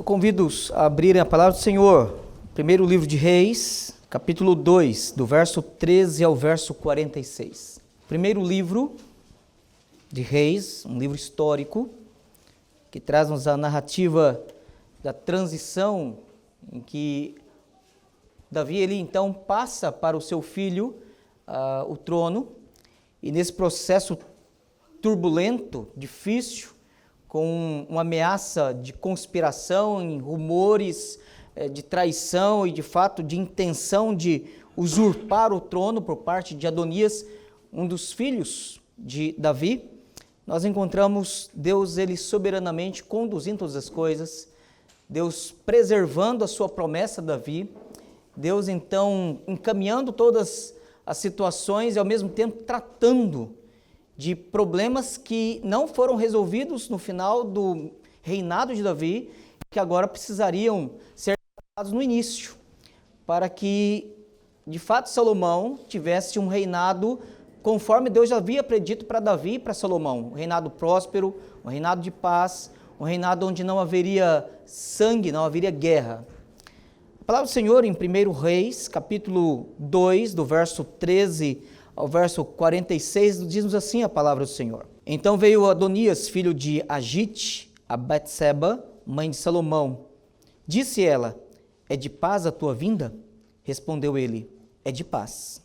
Convido-os a abrirem a palavra do Senhor, primeiro livro de Reis, capítulo 2, do verso 13 ao verso 46. Primeiro livro de Reis, um livro histórico, que traz-nos a narrativa da transição em que Davi, ele então passa para o seu filho o trono, e nesse processo turbulento, difícil, com uma ameaça de conspiração, em rumores de traição e de fato de intenção de usurpar o trono por parte de Adonias, um dos filhos de Davi, nós encontramos Deus, ele soberanamente conduzindo todas as coisas, Deus preservando a sua promessa a Davi, Deus então encaminhando todas as situações e ao mesmo tempo tratando de problemas que não foram resolvidos no final do reinado de Davi, que agora precisariam ser tratados no início, para que de fato Salomão tivesse um reinado conforme Deus já havia predito para Davi e para Salomão, um reinado próspero, um reinado de paz, um reinado onde não haveria sangue, não haveria guerra. A palavra do Senhor em 1 Reis, capítulo 2, do verso 13 ao verso 46, diz-nos assim a palavra do Senhor. Então veio Adonias, filho de Agite, a Betseba, mãe de Salomão. Disse ela, é de paz a tua vinda? Respondeu ele, é de paz.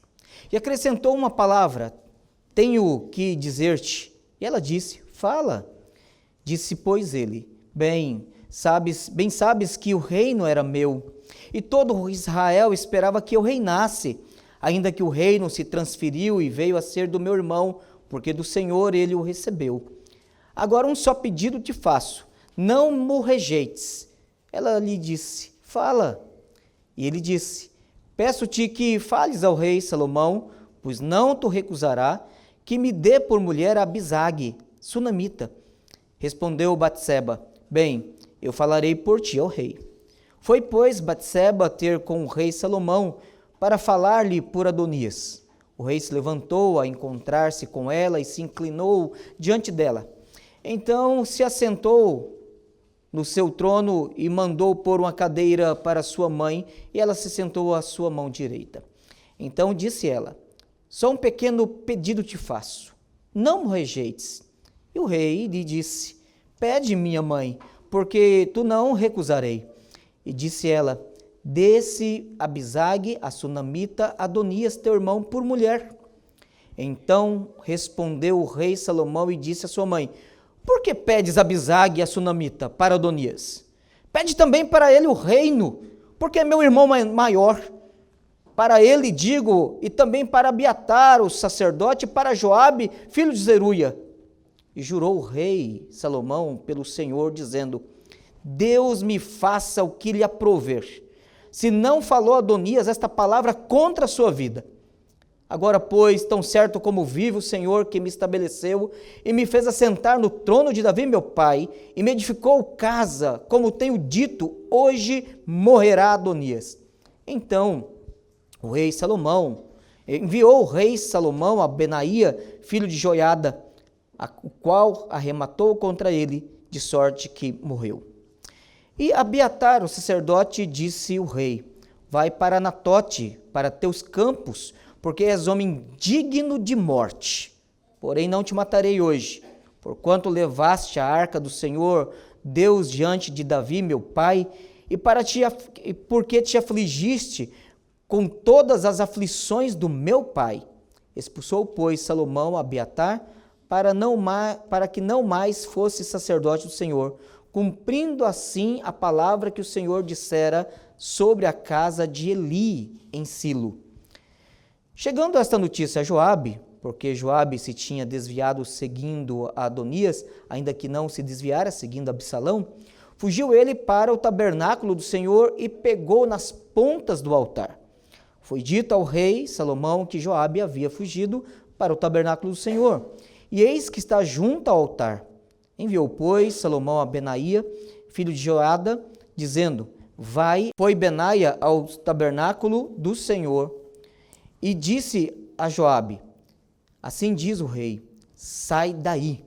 E acrescentou uma palavra, tenho que dizer-te. E ela disse, fala. Disse, pois ele, bem sabes que o reino era meu, e todo Israel esperava que eu reinasse, ainda que o reino se transferiu e veio a ser do meu irmão, porque do Senhor ele o recebeu. Agora um só pedido te faço, não me rejeites. Ela lhe disse, fala. E ele disse, peço-te que fales ao rei Salomão, pois não te recusará, que me dê por mulher a Abisague, sunamita. Respondeu Batseba, bem, eu falarei por ti ao rei. Foi, pois, Batseba ter com o rei Salomão, para falar-lhe por Adonias. O rei se levantou a encontrar-se com ela e se inclinou diante dela. Então se assentou no seu trono e mandou pôr uma cadeira para sua mãe, e ela se sentou à sua mão direita. Então disse ela, só um pequeno pedido te faço, não me rejeites. E o rei lhe disse, pede, minha mãe, porque tu não recusarei. E disse ela, dê-se Abisague, a sunamita, Adonias, teu irmão, por mulher. Então respondeu o rei Salomão e disse a sua mãe, por que pedes Abisague, a sunamita, para Adonias? Pede também para ele o reino, porque é meu irmão maior. Para ele digo, e também para Abiatar, o sacerdote, e para Joabe, filho de Zeruia. E jurou o rei Salomão pelo Senhor, dizendo, Deus me faça o que lhe aprouver, se não falou Adonias esta palavra contra a sua vida. Agora, pois, tão certo como vive o Senhor que me estabeleceu e me fez assentar no trono de Davi meu pai, e me edificou casa, como tenho dito, hoje morrerá Adonias. Então, o rei Salomão, enviou o rei Salomão a Benaía, filho de Joiada, o qual arrematou contra ele, de sorte que morreu. E Abiatar, o sacerdote, disse o rei, vai para Anatote, para teus campos, porque és homem digno de morte. Porém não te matarei hoje, porquanto levaste a arca do Senhor, Deus, diante de Davi, meu pai, e porque te afligiste com todas as aflições do meu pai. Expulsou, pois, Salomão a Abiatar, para que não mais fosse sacerdote do Senhor, cumprindo assim a palavra que o Senhor dissera sobre a casa de Eli em Silo. Chegando esta notícia a Joabe, porque Joabe se tinha desviado seguindo a Adonias, ainda que não se desviara seguindo Absalão, fugiu ele para o tabernáculo do Senhor e pegou nas pontas do altar. Foi dito ao rei Salomão que Joabe havia fugido para o tabernáculo do Senhor, e eis que está junto ao altar. Enviou, pois, Salomão a Benaía, filho de Joiada, dizendo, foi Benaia ao tabernáculo do Senhor, e disse a Joabe, assim diz o rei, sai daí.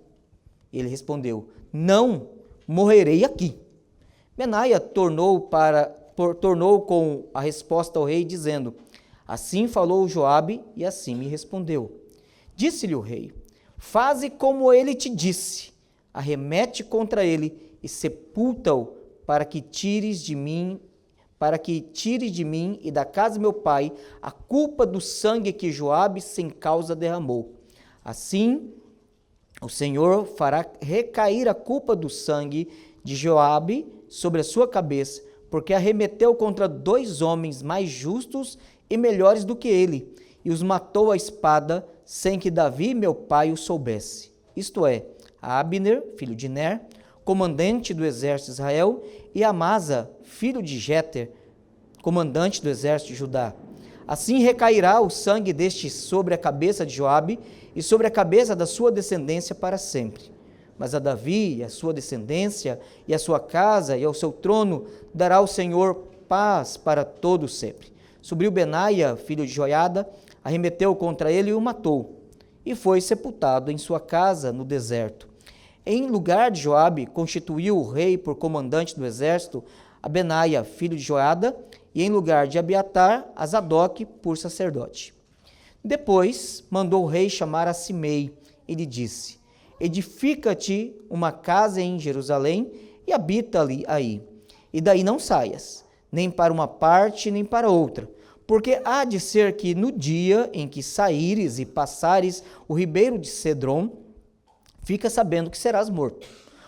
Ele respondeu, não morrerei aqui. Benaia tornou com a resposta ao rei, dizendo: assim falou Joabe, e assim me respondeu. Disse-lhe o rei: faze como ele te disse, arremete contra ele e sepulta-o, para que tires de mim e da casa de meu pai a culpa do sangue que Joabe sem causa derramou. Assim, o Senhor fará recair a culpa do sangue de Joabe sobre a sua cabeça, porque arremeteu contra 2 homens mais justos e melhores do que ele, e os matou à espada, sem que Davi, meu pai, o soubesse. Isto é, a Abner, filho de Ner, comandante do exército de Israel, e Amasa, filho de Jeter, comandante do exército de Judá. Assim recairá o sangue deste sobre a cabeça de Joabe e sobre a cabeça da sua descendência para sempre. Mas a Davi e a sua descendência e a sua casa e ao seu trono dará o Senhor paz para todo sempre. Subiu Benaia, filho de Joiada, arremeteu contra ele e o matou, e foi sepultado em sua casa no deserto. Em lugar de Joabe, constituiu o rei por comandante do exército a Benaia, filho de Joiada, e em lugar de Abiatar, a Zadok por sacerdote. Depois mandou o rei chamar a Simei e lhe disse: edifica-te uma casa em Jerusalém e habita ali aí, e daí não saias, nem para uma parte nem para outra, porque há de ser que no dia em que saíres e passares o ribeiro de Cedron, fica sabendo que serás morto.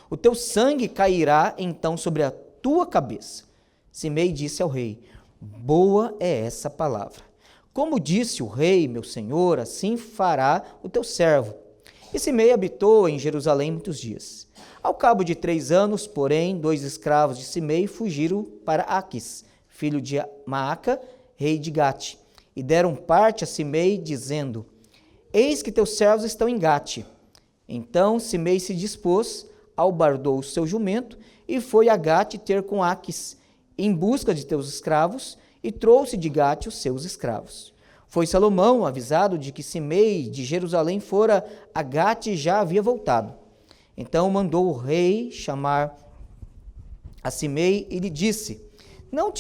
O teu sangue cairá então sobre a tua cabeça. Simei disse ao rei: boa é essa palavra. Como disse o rei, meu senhor, assim fará o teu servo. E Simei habitou em Jerusalém muitos dias. Ao cabo de 3 anos, porém, 2 escravos de Simei fugiram para Aquis, filho de Maaca, rei de Gate, e deram parte a Simei, dizendo: eis que teus servos estão em Gate. Então Simei se dispôs, albardou o seu jumento, e foi a Gate ter com Aquis, em busca de teus escravos, e trouxe de Gate os seus escravos. Foi Salomão avisado de que Simei de Jerusalém fora a Gate e já havia voltado. Então mandou o rei chamar a Simei e lhe disse: não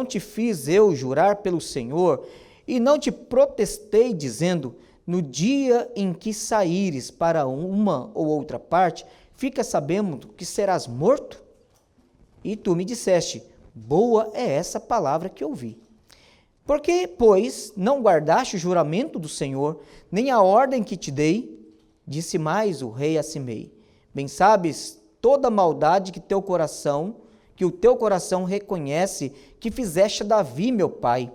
te fiz eu jurar pelo Senhor, e não te protestei dizendo: no dia em que saíres para uma ou outra parte, fica sabendo que serás morto? E tu me disseste: boa é essa palavra que ouvi. Porque, pois, não guardaste o juramento do Senhor, nem a ordem que te dei? Disse mais o rei a Simei: bem sabes toda a maldade que o teu coração reconhece que fizeste a Davi, meu pai,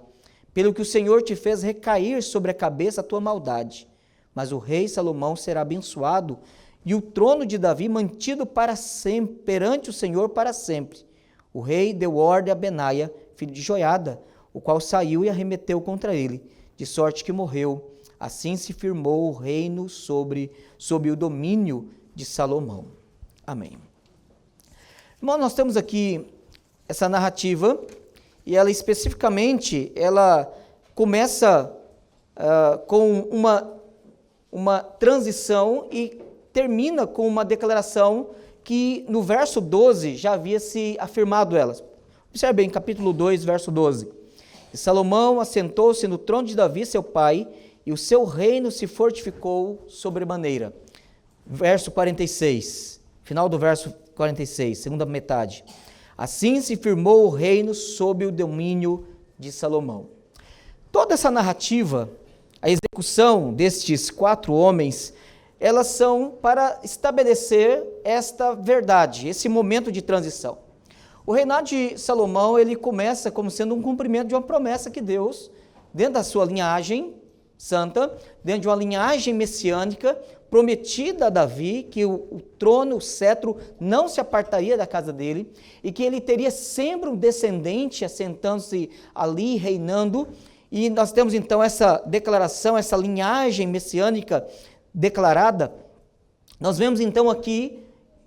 pelo que o Senhor te fez recair sobre a cabeça a tua maldade. Mas o rei Salomão será abençoado, e o trono de Davi mantido para sempre, perante o Senhor para sempre. O rei deu ordem a Benaia, filho de Joiada, o qual saiu e arremeteu contra ele, de sorte que morreu. Assim se firmou o reino sob o domínio de Salomão. Amém. Irmão, nós temos aqui essa narrativa, e ela especificamente, ela começa com uma transição e termina com uma declaração que no verso 12 já havia se afirmado elas. Observe bem, capítulo 2, verso 12. E Salomão assentou-se no trono de Davi, seu pai, e o seu reino se fortificou sobremaneira. Verso 46, final do verso 46, segunda metade. Assim se firmou o reino sob o domínio de Salomão. Toda essa narrativa, a execução destes 4 homens, elas são para estabelecer esta verdade, esse momento de transição. O reinado de Salomão, ele começa como sendo um cumprimento de uma promessa que Deus, dentro da sua linhagem santa, dentro de uma linhagem messiânica, prometida a Davi, que o trono, o cetro, não se apartaria da casa dele, e que ele teria sempre um descendente assentando-se ali, reinando. E nós temos então essa declaração, essa linhagem messiânica declarada. Nós vemos então aqui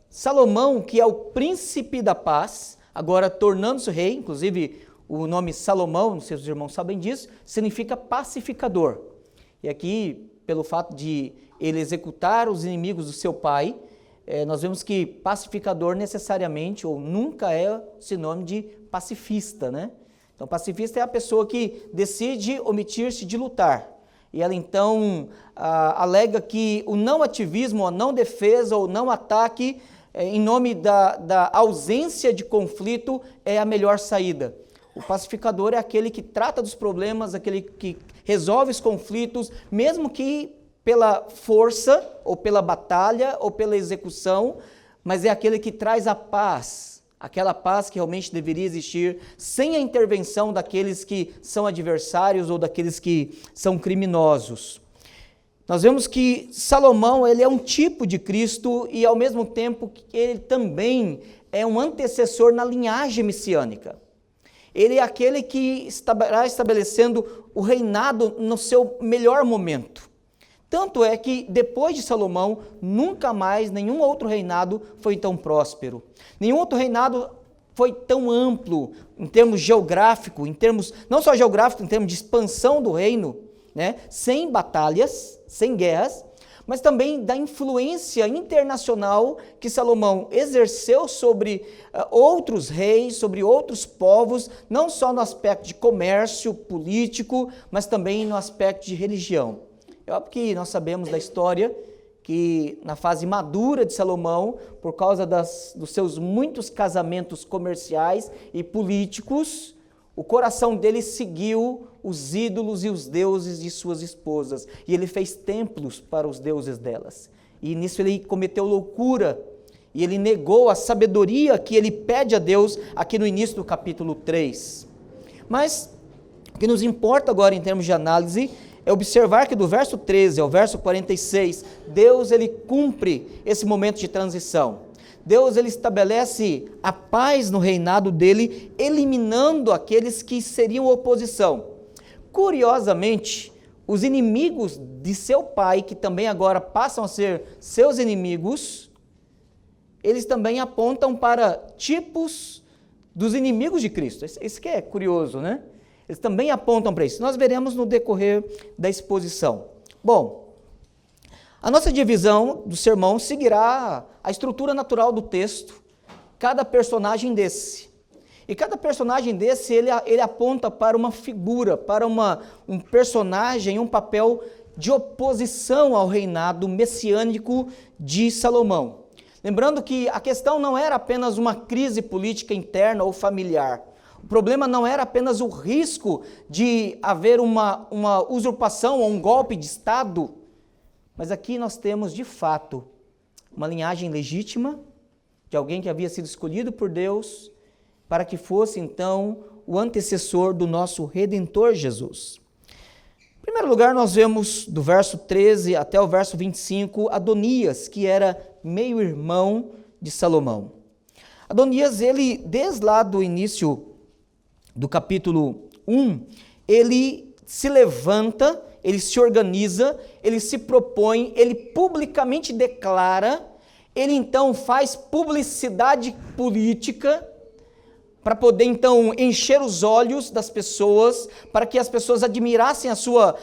Salomão, que é o príncipe da paz, agora tornando-se rei. Inclusive o nome Salomão, não sei se os irmãos sabem disso, significa pacificador. E aqui, pelo fato de ele executar os inimigos do seu pai, nós vemos que pacificador necessariamente ou nunca é sinônimo de pacifista, né? Então, pacifista é a pessoa que decide omitir-se de lutar. E ela então alega que o não ativismo, a não defesa ou não ataque, em nome da ausência de conflito, é a melhor saída. O pacificador é aquele que trata dos problemas, aquele que resolve os conflitos, mesmo que pela força, ou pela batalha, ou pela execução, mas é aquele que traz a paz, aquela paz que realmente deveria existir, sem a intervenção daqueles que são adversários ou daqueles que são criminosos. Nós vemos que Salomão, ele é um tipo de Cristo e, ao mesmo tempo, ele também é um antecessor na linhagem messiânica. Ele é aquele que estará estabelecendo o reinado no seu melhor momento. Tanto é que, depois de Salomão, nunca mais nenhum outro reinado foi tão próspero. Nenhum outro reinado foi tão amplo em termos geográficos, não só geográfico, em termos de expansão do reino, né? Sem batalhas, sem guerras, mas também da influência internacional que Salomão exerceu sobre outros reis, sobre outros povos, não só no aspecto de comércio político, mas também no aspecto de religião. É óbvio que nós sabemos da história que na fase madura de Salomão, por causa dos seus muitos casamentos comerciais e políticos, o coração dele seguiu os ídolos e os deuses de suas esposas, e ele fez templos para os deuses delas. E nisso ele cometeu loucura, e ele negou a sabedoria que ele pede a Deus aqui no início do capítulo 3. Mas o que nos importa agora em termos de análise é observar que do verso 13 ao verso 46, Deus ele cumpre esse momento de transição. Deus ele estabelece a paz no reinado dele, eliminando aqueles que seriam oposição. Curiosamente, os inimigos de seu pai, que também agora passam a ser seus inimigos, eles também apontam para tipos dos inimigos de Cristo. Isso que é curioso, né? Eles também apontam para isso. Nós veremos no decorrer da exposição. Bom, a nossa divisão do sermão seguirá a estrutura natural do texto, cada personagem desse. E cada personagem desse, ele aponta para uma figura, para um personagem, um papel de oposição ao reinado messiânico de Salomão. Lembrando que a questão não era apenas uma crise política interna ou familiar. O problema não era apenas o risco de haver uma usurpação ou um golpe de Estado, mas aqui nós temos, de fato, uma linhagem legítima de alguém que havia sido escolhido por Deus para que fosse, então, o antecessor do nosso Redentor Jesus. Em primeiro lugar, nós vemos do verso 13 até o verso 25, Adonias, que era meio-irmão de Salomão. Adonias, ele, desde lá do início do capítulo 1, ele se levanta, ele se organiza, ele se propõe, ele publicamente declara, ele então faz publicidade política para poder então encher os olhos das pessoas, para que as pessoas admirassem a sua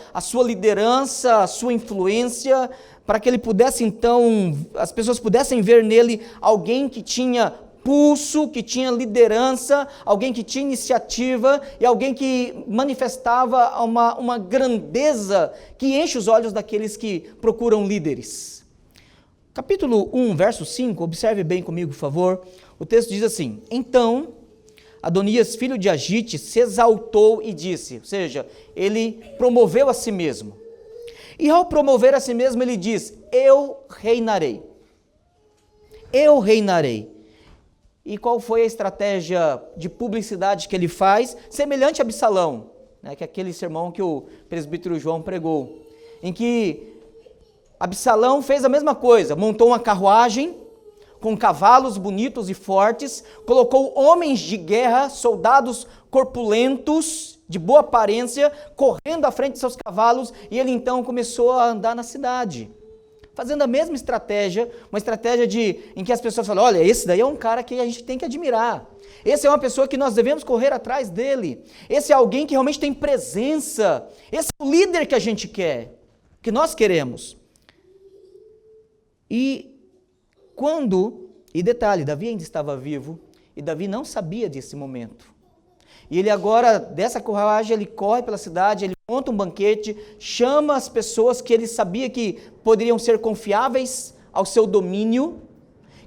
liderança, a sua influência, para que ele pudesse então, as pessoas pudessem ver nele alguém que tinha pulso, que tinha liderança, alguém que tinha iniciativa e alguém que manifestava uma grandeza que enche os olhos daqueles que procuram líderes. Capítulo 1, verso 5, observe bem comigo, por favor. O texto diz assim: Então Adonias, filho de Agite, se exaltou e disse, ou seja, ele promoveu a si mesmo. E ao promover a si mesmo, ele diz: Eu reinarei. Eu reinarei. E qual foi a estratégia de publicidade que ele faz? Semelhante a Absalão, né, que é aquele sermão que o presbítero João pregou, em que Absalão fez a mesma coisa, montou uma carruagem com cavalos bonitos e fortes, colocou homens de guerra, soldados corpulentos, de boa aparência, correndo à frente de seus cavalos, e ele então começou a andar na cidade, fazendo a mesma estratégia, uma estratégia em que as pessoas falam: olha, esse daí é um cara que a gente tem que admirar, esse é uma pessoa que nós devemos correr atrás dele, esse é alguém que realmente tem presença, esse é o líder que a gente quer, que nós queremos. E E detalhe, Davi ainda estava vivo, e Davi não sabia desse momento. E ele agora, dessa coragem, ele corre pela cidade, ele monta um banquete, chama as pessoas que ele sabia que poderiam ser confiáveis ao seu domínio,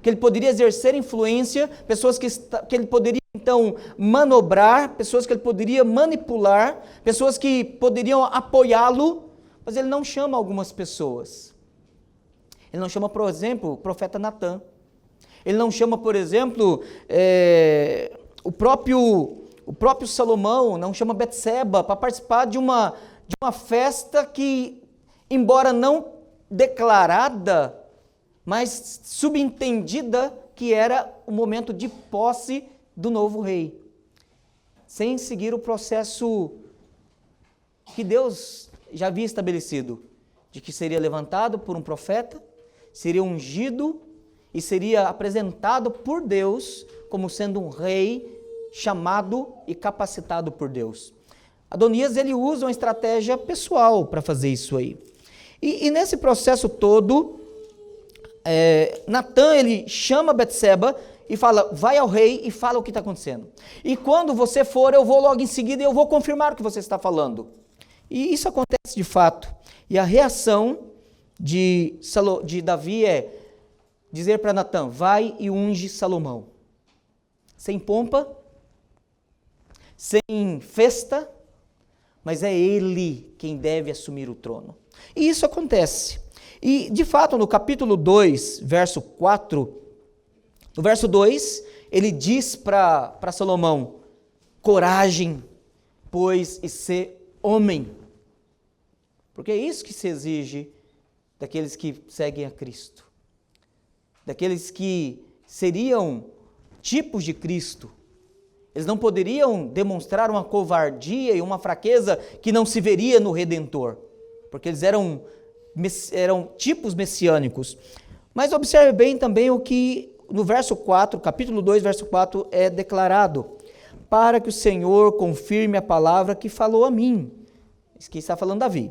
que ele poderia exercer influência, pessoas que ele poderia então manobrar, pessoas que ele poderia manipular, pessoas que poderiam apoiá-lo, mas ele não chama algumas pessoas. Ele não chama, por exemplo, o profeta Natã. Ele não chama, por exemplo, o próprio Salomão, não chama Betseba para participar de uma festa que, embora não declarada, mas subentendida que era o momento de posse do novo rei, sem seguir o processo que Deus já havia estabelecido, de que seria levantado por um profeta, seria ungido e seria apresentado por Deus como sendo um rei chamado e capacitado por Deus. Adonias, ele usa uma estratégia pessoal para fazer isso aí. E nesse processo todo, Natã, ele chama Betseba e fala, vai ao rei e fala o que está acontecendo. E quando você for, eu vou logo em seguida e eu vou confirmar o que você está falando. E isso acontece de fato. E a reação de Davi é dizer para Natã, vai e unge Salomão. Sem pompa, sem festa, mas é ele quem deve assumir o trono. E isso acontece. E, de fato, no capítulo 2, verso 4, no verso 2, ele diz para Salomão, coragem, pois, e ser homem. Porque é isso que se exige daqueles que seguem a Cristo. Daqueles que seriam tipos de Cristo. Eles não poderiam demonstrar uma covardia e uma fraqueza que não se veria no Redentor, porque eles eram tipos messiânicos. Mas observe bem também o que no verso 4, capítulo 2, verso 4, é declarado. Para que o Senhor confirme a palavra que falou a mim. Isso que está falando Davi.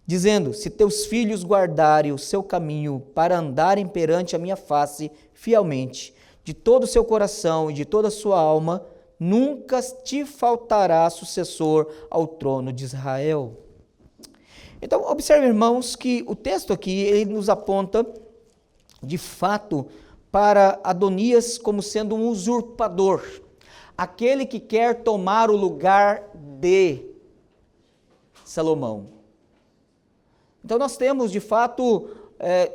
Dizendo, se teus filhos guardarem o seu caminho para andarem perante a minha face fielmente, de todo o seu coração e de toda a sua alma, nunca te faltará sucessor ao trono de Israel. Então, observe, irmãos, que o texto aqui, ele nos aponta, de fato, para Adonias como sendo um usurpador, aquele que quer tomar o lugar de Salomão. Então, nós temos, de fato,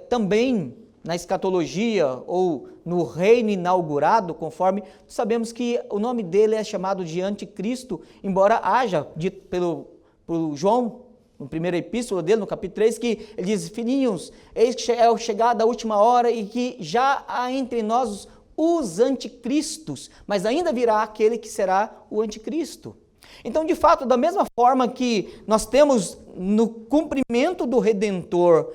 também na escatologia ou no reino inaugurado, conforme sabemos que o nome dele é chamado de anticristo, embora haja, dito pelo João, na primeira epístola dele, no capítulo 3, que ele diz, filhinhos, eis que é chegada a última hora e que já há entre nós os anticristos, mas ainda virá aquele que será o anticristo. Então, de fato, da mesma forma que nós temos no cumprimento do Redentor,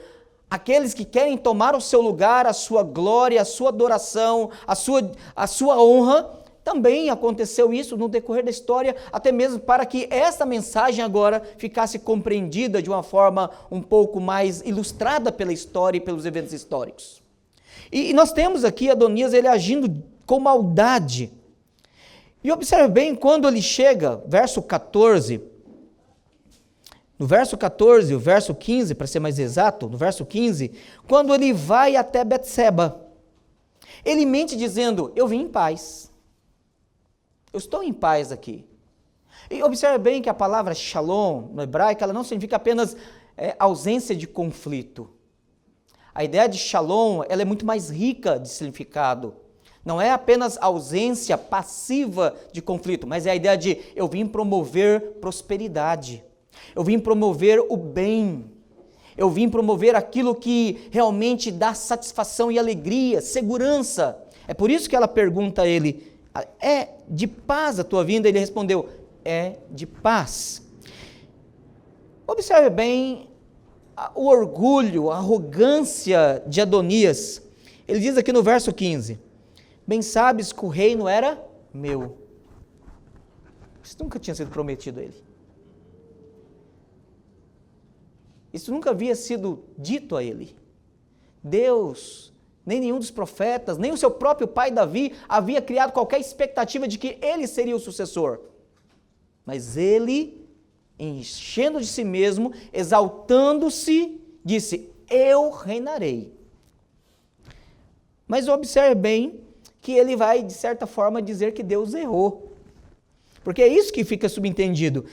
aqueles que querem tomar o seu lugar, a sua glória, a sua adoração, a sua honra, também aconteceu isso no decorrer da história, até mesmo para que essa mensagem agora ficasse compreendida de uma forma um pouco mais ilustrada pela história e pelos eventos históricos. E nós temos aqui Adonias, ele agindo com maldade. E observe bem, quando ele chega, verso 14, no verso 14, o verso 15, para ser mais exato, no verso 15, quando ele vai até Betseba, ele mente dizendo, eu vim em paz, eu estou em paz aqui. E observe bem que a palavra shalom, no hebraico, ela não significa apenas ausência de conflito. A ideia de shalom, ela é muito mais rica de significado. Não é apenas ausência passiva de conflito, mas é a ideia de eu vim promover prosperidade. Eu vim promover o bem. Eu vim promover aquilo que realmente dá satisfação e alegria, segurança. É por isso que ela pergunta a ele, é de paz a tua vinda? Ele respondeu, é de paz. Observe bem o orgulho, a arrogância de Adonias. Ele diz aqui no verso 15, bem sabes que o reino era meu. Isso nunca tinha sido prometido a ele. Isso nunca havia sido dito a ele. Deus nem nenhum dos profetas, nem o seu próprio pai Davi havia criado qualquer expectativa de que ele seria o sucessor. Mas ele, enchendo de si mesmo, exaltando-se, disse: eu reinarei. Mas observe bem que ele vai, de certa forma, dizer que Deus errou. Porque é isso que fica subentendido.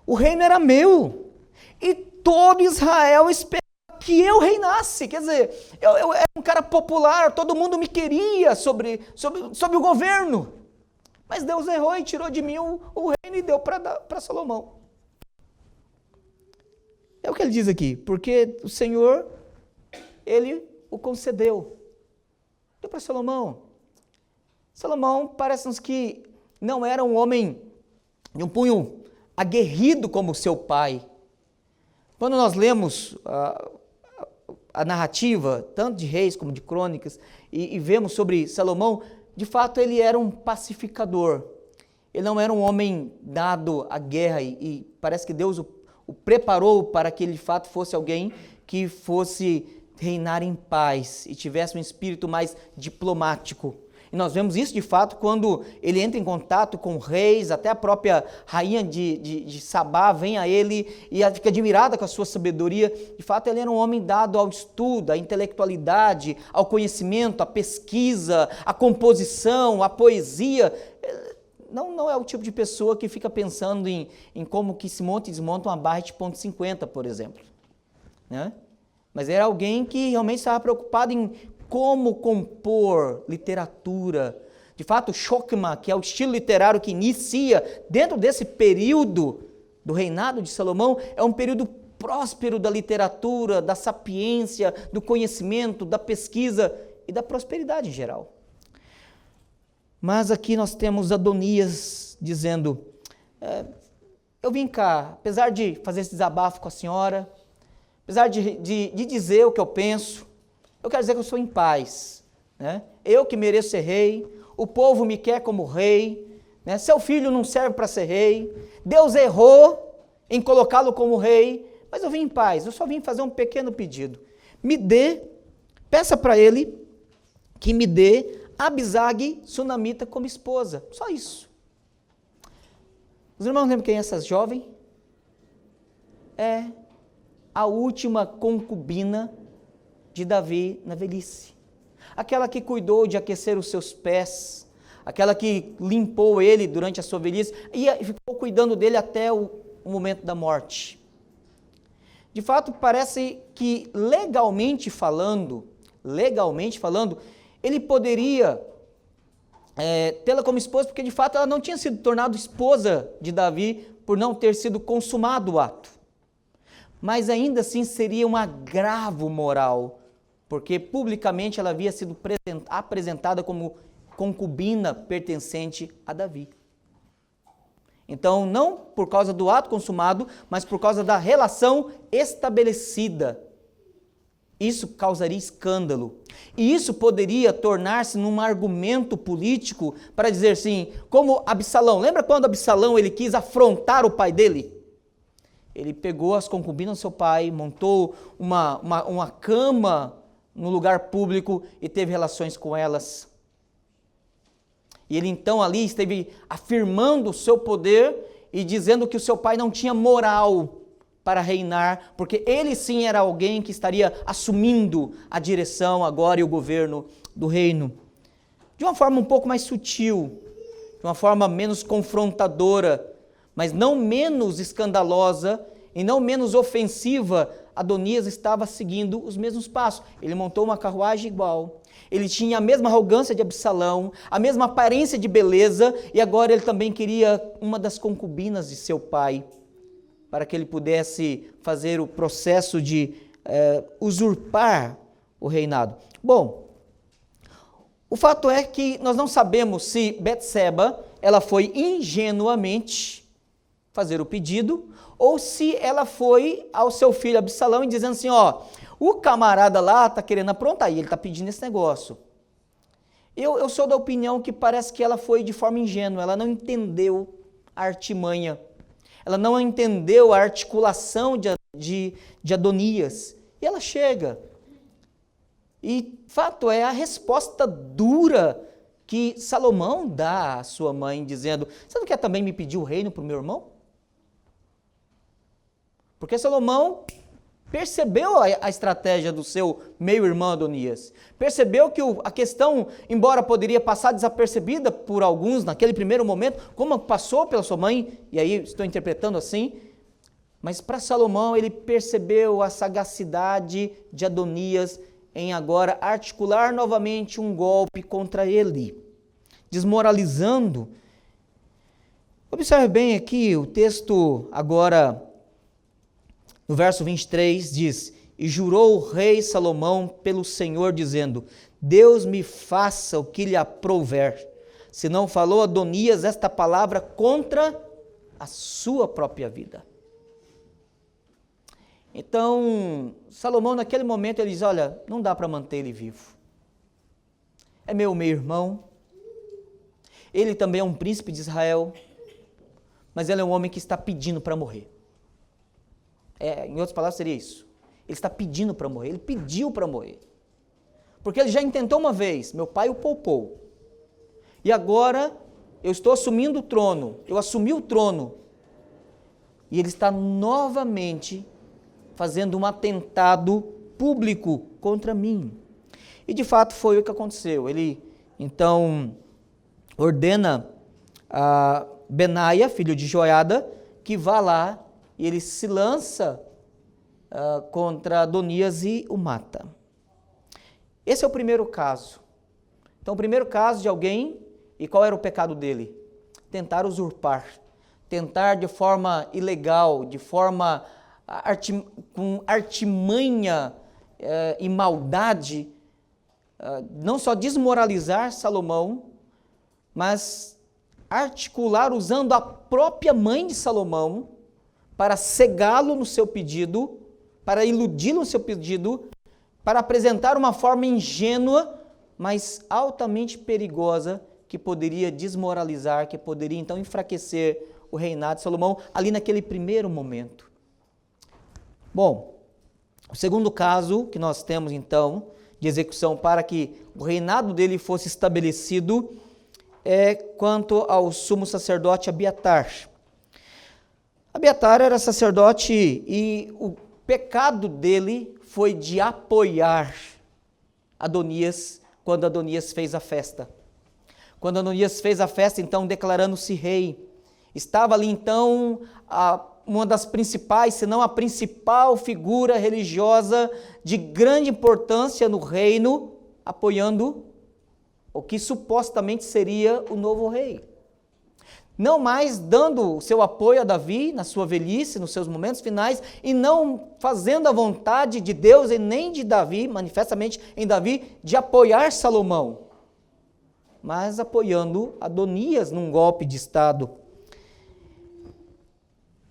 O reino era meu, e todo Israel esperava que eu reinasse. Quer dizer, eu era um cara popular, todo mundo me queria sobre o governo. Mas Deus errou e tirou de mim o reino e deu para Salomão. É o que ele diz aqui, porque o Senhor, ele o concedeu. Deu para Salomão. Salomão parece-nos que não era um homem de um punho aguerrido como seu pai. Quando nós lemos a narrativa, tanto de Reis como de Crônicas, e vemos sobre Salomão, de fato ele era um pacificador. Ele não era um homem dado à guerra e parece que Deus o preparou para que ele de fato fosse alguém que fosse reinar em paz e tivesse um espírito mais diplomático. E nós vemos isso de fato quando ele entra em contato com reis, até a própria rainha de Sabá vem a ele e ela fica admirada com a sua sabedoria. De fato, ele era um homem dado ao estudo, à intelectualidade, ao conhecimento, à pesquisa, à composição, à poesia. Não é o tipo de pessoa que fica pensando em como que se monta e desmonta uma barra de ponto .50, por exemplo. Né? Mas era alguém que realmente estava preocupado em como compor literatura. De fato, o Chokhmah, que é o estilo literário que inicia dentro desse período do reinado de Salomão, é um período próspero da literatura, da sapiência, do conhecimento, da pesquisa e da prosperidade em geral. Mas aqui nós temos Adonias dizendo: eu vim cá, apesar de fazer esse desabafo com a senhora, apesar de dizer o que eu penso, eu quero dizer que eu sou em paz, né? Eu que mereço ser rei, o povo me quer como rei, né? Seu filho não serve para ser rei, Deus errou em colocá-lo como rei, mas eu vim em paz, eu só vim fazer um pequeno pedido. Peça para ele que me dê Abisag Sunamita como esposa, só isso. Os irmãos lembram quem é essa jovem? É a última concubina de Davi na velhice. Aquela que cuidou de aquecer os seus pés, aquela que limpou ele durante a sua velhice e ficou cuidando dele até o momento da morte. De fato, parece que legalmente falando, ele poderia tê-la como esposa, porque de fato ela não tinha sido tornada esposa de Davi por não ter sido consumado o ato. Mas ainda assim seria um agravo moral, porque publicamente ela havia sido apresentada como concubina pertencente a Davi. Então, não por causa do ato consumado, mas por causa da relação estabelecida. Isso causaria escândalo. E isso poderia tornar-se num argumento político para dizer assim, como Absalão. Lembra quando Absalão ele quis afrontar o pai dele? Ele pegou as concubinas do seu pai, montou uma cama no lugar público e teve relações com elas. E ele então ali esteve afirmando o seu poder e dizendo que o seu pai não tinha moral para reinar, porque ele sim era alguém que estaria assumindo a direção agora e o governo do reino. De uma forma um pouco mais sutil, de uma forma menos confrontadora, mas não menos escandalosa e não menos ofensiva, Adonias estava seguindo os mesmos passos. Ele montou uma carruagem igual, ele tinha a mesma arrogância de Absalão, a mesma aparência de beleza, e agora ele também queria uma das concubinas de seu pai, para que ele pudesse fazer o processo de usurpar o reinado. Bom, o fato é que nós não sabemos se Betseba ela foi ingenuamente fazer o pedido, ou se ela foi ao seu filho Absalão e dizendo assim, o camarada lá está querendo aprontar, e ele está pedindo esse negócio. Eu sou da opinião que parece que ela foi de forma ingênua, ela não entendeu a artimanha, ela não entendeu a articulação de Adonias, e ela chega. E fato é a resposta dura que Salomão dá à sua mãe, dizendo: você não quer também me pedir o reino para o meu irmão? Porque Salomão percebeu a estratégia do seu meio-irmão Adonias. Percebeu que a questão, embora poderia passar desapercebida por alguns naquele primeiro momento, como passou pela sua mãe, e aí estou interpretando assim, mas para Salomão ele percebeu a sagacidade de Adonias em agora articular novamente um golpe contra ele, desmoralizando. Observe bem aqui, o texto agora, no verso 23, diz: e jurou o rei Salomão pelo Senhor, dizendo: Deus me faça o que lhe aprouver, se não falou Adonias esta palavra contra a sua própria vida. Então, Salomão naquele momento ele diz: olha, não dá para manter ele vivo. É meu meio-irmão, ele também é um príncipe de Israel, mas ele é um homem que está pedindo para morrer. Em outras palavras seria isso. Ele está pedindo para morrer, ele pediu para morrer. Porque ele já intentou uma vez, meu pai o poupou. E agora eu estou assumindo o trono, eu assumi o trono. E ele está novamente fazendo um atentado público contra mim. E de fato foi o que aconteceu. Ele então ordena a Benaia, filho de Joiada, que vá lá e ele se lança contra Adonias e o mata. Esse é o primeiro caso. Então o primeiro caso de alguém, e qual era o pecado dele? Tentar usurpar, tentar de forma ilegal, de forma com artimanha e maldade, não só desmoralizar Salomão, mas articular usando a própria mãe de Salomão para cegá-lo no seu pedido, para iludi-lo no seu pedido, para apresentar uma forma ingênua, mas altamente perigosa, que poderia desmoralizar, que poderia então enfraquecer o reinado de Salomão ali naquele primeiro momento. Bom, o segundo caso que nós temos então de execução para que o reinado dele fosse estabelecido é quanto ao sumo sacerdote Abiatar. Abiatar era sacerdote e o pecado dele foi de apoiar Adonias quando Adonias fez a festa. Quando Adonias fez a festa, então declarando-se rei, estava ali então uma das principais, se não a principal figura religiosa de grande importância no reino, apoiando o que supostamente seria o novo rei. Não mais dando o seu apoio a Davi na sua velhice, nos seus momentos finais, e não fazendo a vontade de Deus e nem de Davi, manifestamente em Davi, de apoiar Salomão, mas apoiando Adonias num golpe de Estado.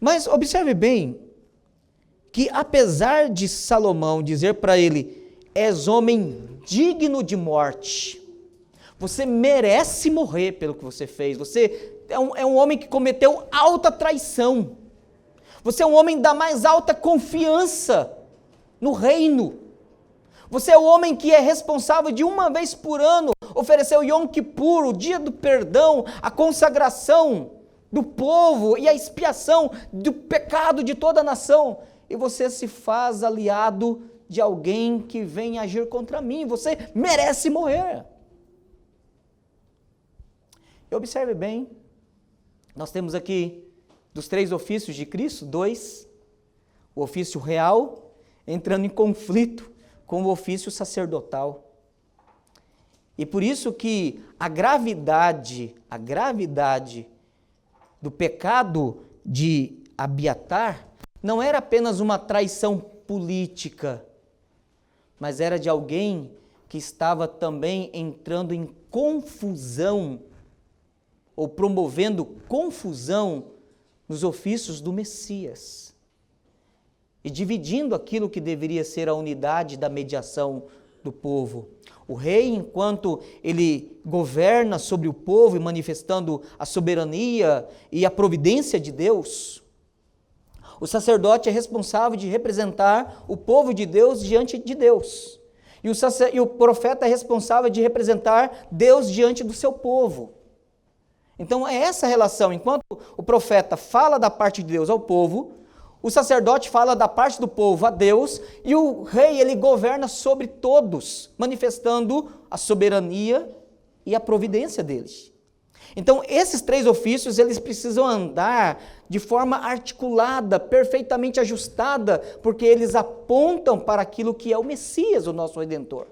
Mas observe bem que apesar de Salomão dizer para ele: és homem digno de morte, você merece morrer pelo que você fez, você é um homem que cometeu alta traição, você é um homem da mais alta confiança no reino, você é o homem que é responsável de uma vez por ano oferecer o Yom Kippur, o dia do perdão, a consagração do povo e a expiação do pecado de toda a nação, e você se faz aliado de alguém que vem agir contra mim, você merece morrer. E observe bem, nós temos aqui, dos 3 ofícios de Cristo, 2, o ofício real, entrando em conflito com o ofício sacerdotal. E por isso que a gravidade do pecado de Abiatar não era apenas uma traição política, mas era de alguém que estava também entrando em confusão, ou promovendo confusão nos ofícios do Messias, e dividindo aquilo que deveria ser a unidade da mediação do povo. O rei, enquanto ele governa sobre o povo e manifestando a soberania e a providência de Deus, o sacerdote é responsável de representar o povo de Deus diante de Deus. E o profeta é responsável de representar Deus diante do seu povo. Então é essa relação. Enquanto o profeta fala da parte de Deus ao povo, o sacerdote fala da parte do povo a Deus, e o rei, ele governa sobre todos, manifestando a soberania e a providência deles. Então, esses três ofícios, eles precisam andar de forma articulada, perfeitamente ajustada, porque eles apontam para aquilo que é o Messias, o nosso Redentor.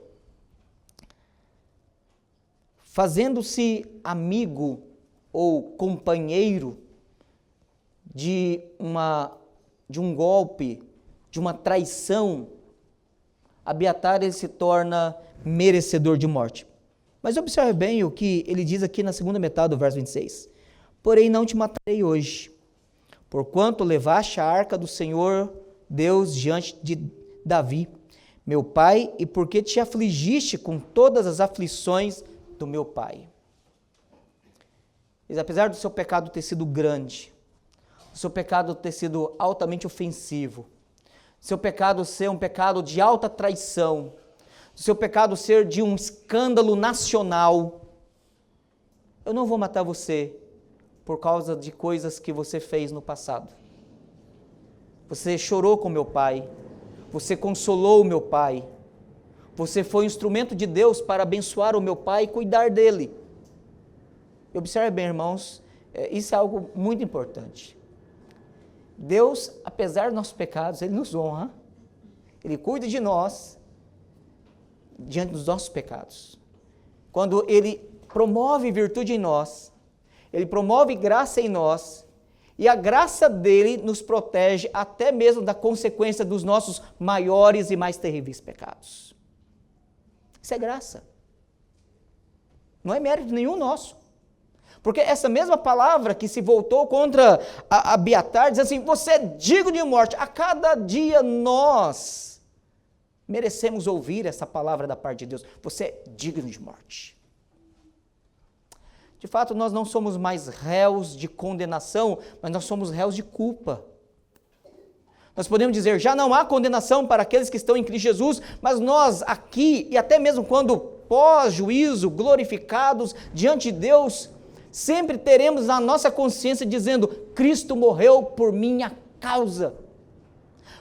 Fazendo-se amigo ou companheiro de um golpe, de uma traição, Abiatar ele se torna merecedor de morte. Mas observe bem o que ele diz aqui na segunda metade do verso 26. Porém não te matarei hoje, porquanto levaste a arca do Senhor Deus diante de Davi, meu pai, e porque te afligiste com todas as aflições do meu pai. Mas apesar do seu pecado ter sido grande, o seu pecado ter sido altamente ofensivo, seu pecado ser um pecado de alta traição, o seu pecado ser de um escândalo nacional, eu não vou matar você por causa de coisas que você fez no passado. Você chorou com meu pai, você consolou o meu pai, você foi um instrumento de Deus para abençoar o meu pai e cuidar dele. E observe bem, irmãos, isso é algo muito importante. Deus, apesar dos nossos pecados, Ele nos honra, Ele cuida de nós diante dos nossos pecados. Quando Ele promove virtude em nós, Ele promove graça em nós, e a graça dEle nos protege até mesmo da consequência dos nossos maiores e mais terríveis pecados. Isso é graça. Não é mérito nenhum nosso. Porque essa mesma palavra que se voltou contra Abiatar, diz assim, você é digno de morte. A cada dia nós merecemos ouvir essa palavra da parte de Deus. Você é digno de morte. De fato, nós não somos mais réus de condenação, mas nós somos réus de culpa. Nós podemos dizer, já não há condenação para aqueles que estão em Cristo Jesus, mas nós aqui, e até mesmo quando pós-juízo, glorificados diante de Deus, sempre teremos na nossa consciência dizendo, Cristo morreu por minha causa.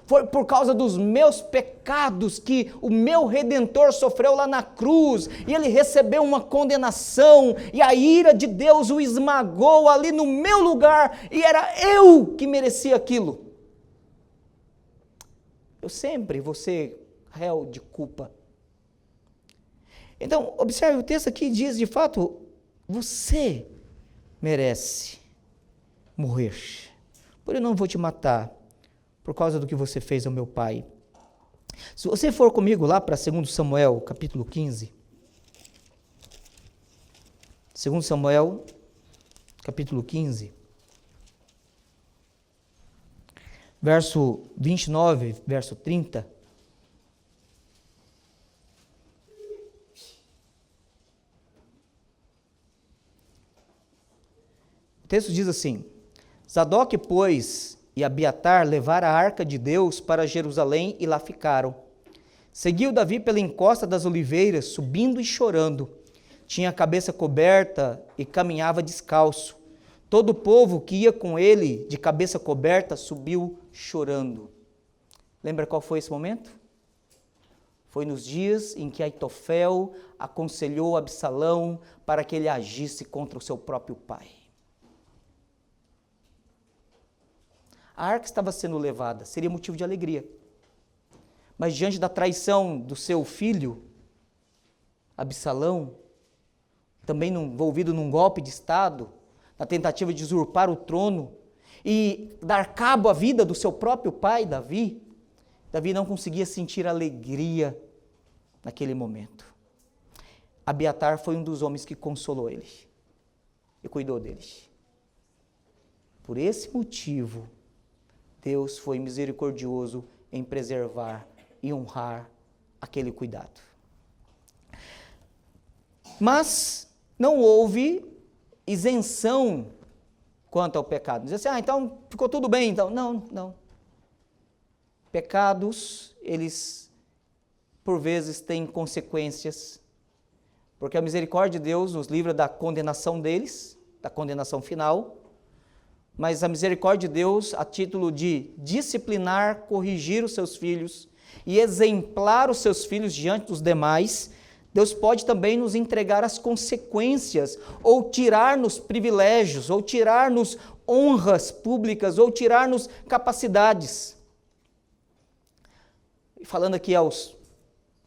Foi por causa dos meus pecados que o meu Redentor sofreu lá na cruz, e Ele recebeu uma condenação, e a ira de Deus o esmagou ali no meu lugar, e era eu que merecia aquilo. Eu sempre vou ser réu de culpa. Então, observe, o texto aqui diz, de fato, você merece morrer. Por eu não vou te matar, por causa do que você fez ao meu pai. Se você for comigo lá para 2 Samuel, capítulo 15. 2 Samuel, capítulo 15. Verso 29, verso 30. O texto diz assim, Zadok, pois, e Abiatar levaram a arca de Deus para Jerusalém e lá ficaram. Seguiu Davi pela encosta das oliveiras, subindo e chorando. Tinha a cabeça coberta e caminhava descalço. Todo o povo que ia com ele, de cabeça coberta, subiu chorando. Lembra qual foi esse momento? Foi nos dias em que Aitofel aconselhou Absalão para que ele agisse contra o seu próprio pai. A arca estava sendo levada, seria motivo de alegria. Mas diante da traição do seu filho, Absalão, também envolvido num golpe de Estado, na tentativa de usurpar o trono e dar cabo à vida do seu próprio pai, Davi, Davi não conseguia sentir alegria naquele momento. Abiatar foi um dos homens que consolou ele e cuidou dele. Por esse motivo, Deus foi misericordioso em preservar e honrar aquele cuidado. Mas não houve isenção quanto ao pecado. Diz assim, então ficou tudo bem, então. Não. Pecados, eles por vezes tem consequências, porque a misericórdia de Deus nos livra da condenação deles, da condenação final, mas a misericórdia de Deus, a título de disciplinar, corrigir os seus filhos e exemplar os seus filhos diante dos demais, Deus pode também nos entregar as consequências, ou tirar-nos privilégios, ou tirar-nos honras públicas, ou tirar-nos capacidades. Falando aqui aos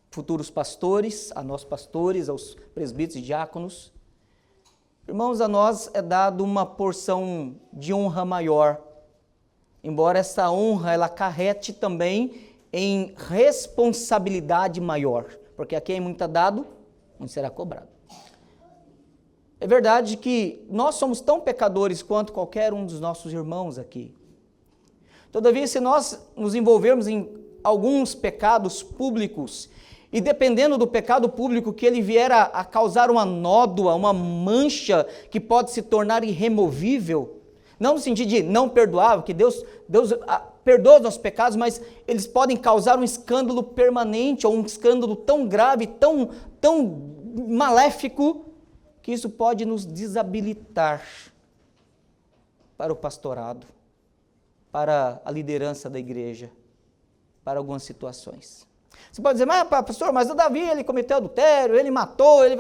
futuros pastores, a nós pastores, aos presbíteros e diáconos, irmãos, a nós é dado uma porção de honra maior, embora essa honra ela acarrete também em responsabilidade maior, porque a quem é muito dado, muito será cobrado. É verdade que nós somos tão pecadores quanto qualquer um dos nossos irmãos aqui. Todavia, se nós nos envolvermos em alguns pecados públicos, e dependendo do pecado público que ele vier a causar uma nódoa, uma mancha que pode se tornar irremovível, não no sentido de não perdoável, que Deus perdoa os nossos pecados, mas eles podem causar um escândalo permanente, ou um escândalo tão grave, tão maléfico, que isso pode nos desabilitar para o pastorado, para a liderança da igreja, para algumas situações. Você pode dizer, mas pastor, mas o Davi, ele cometeu adultério, ele matou, ele...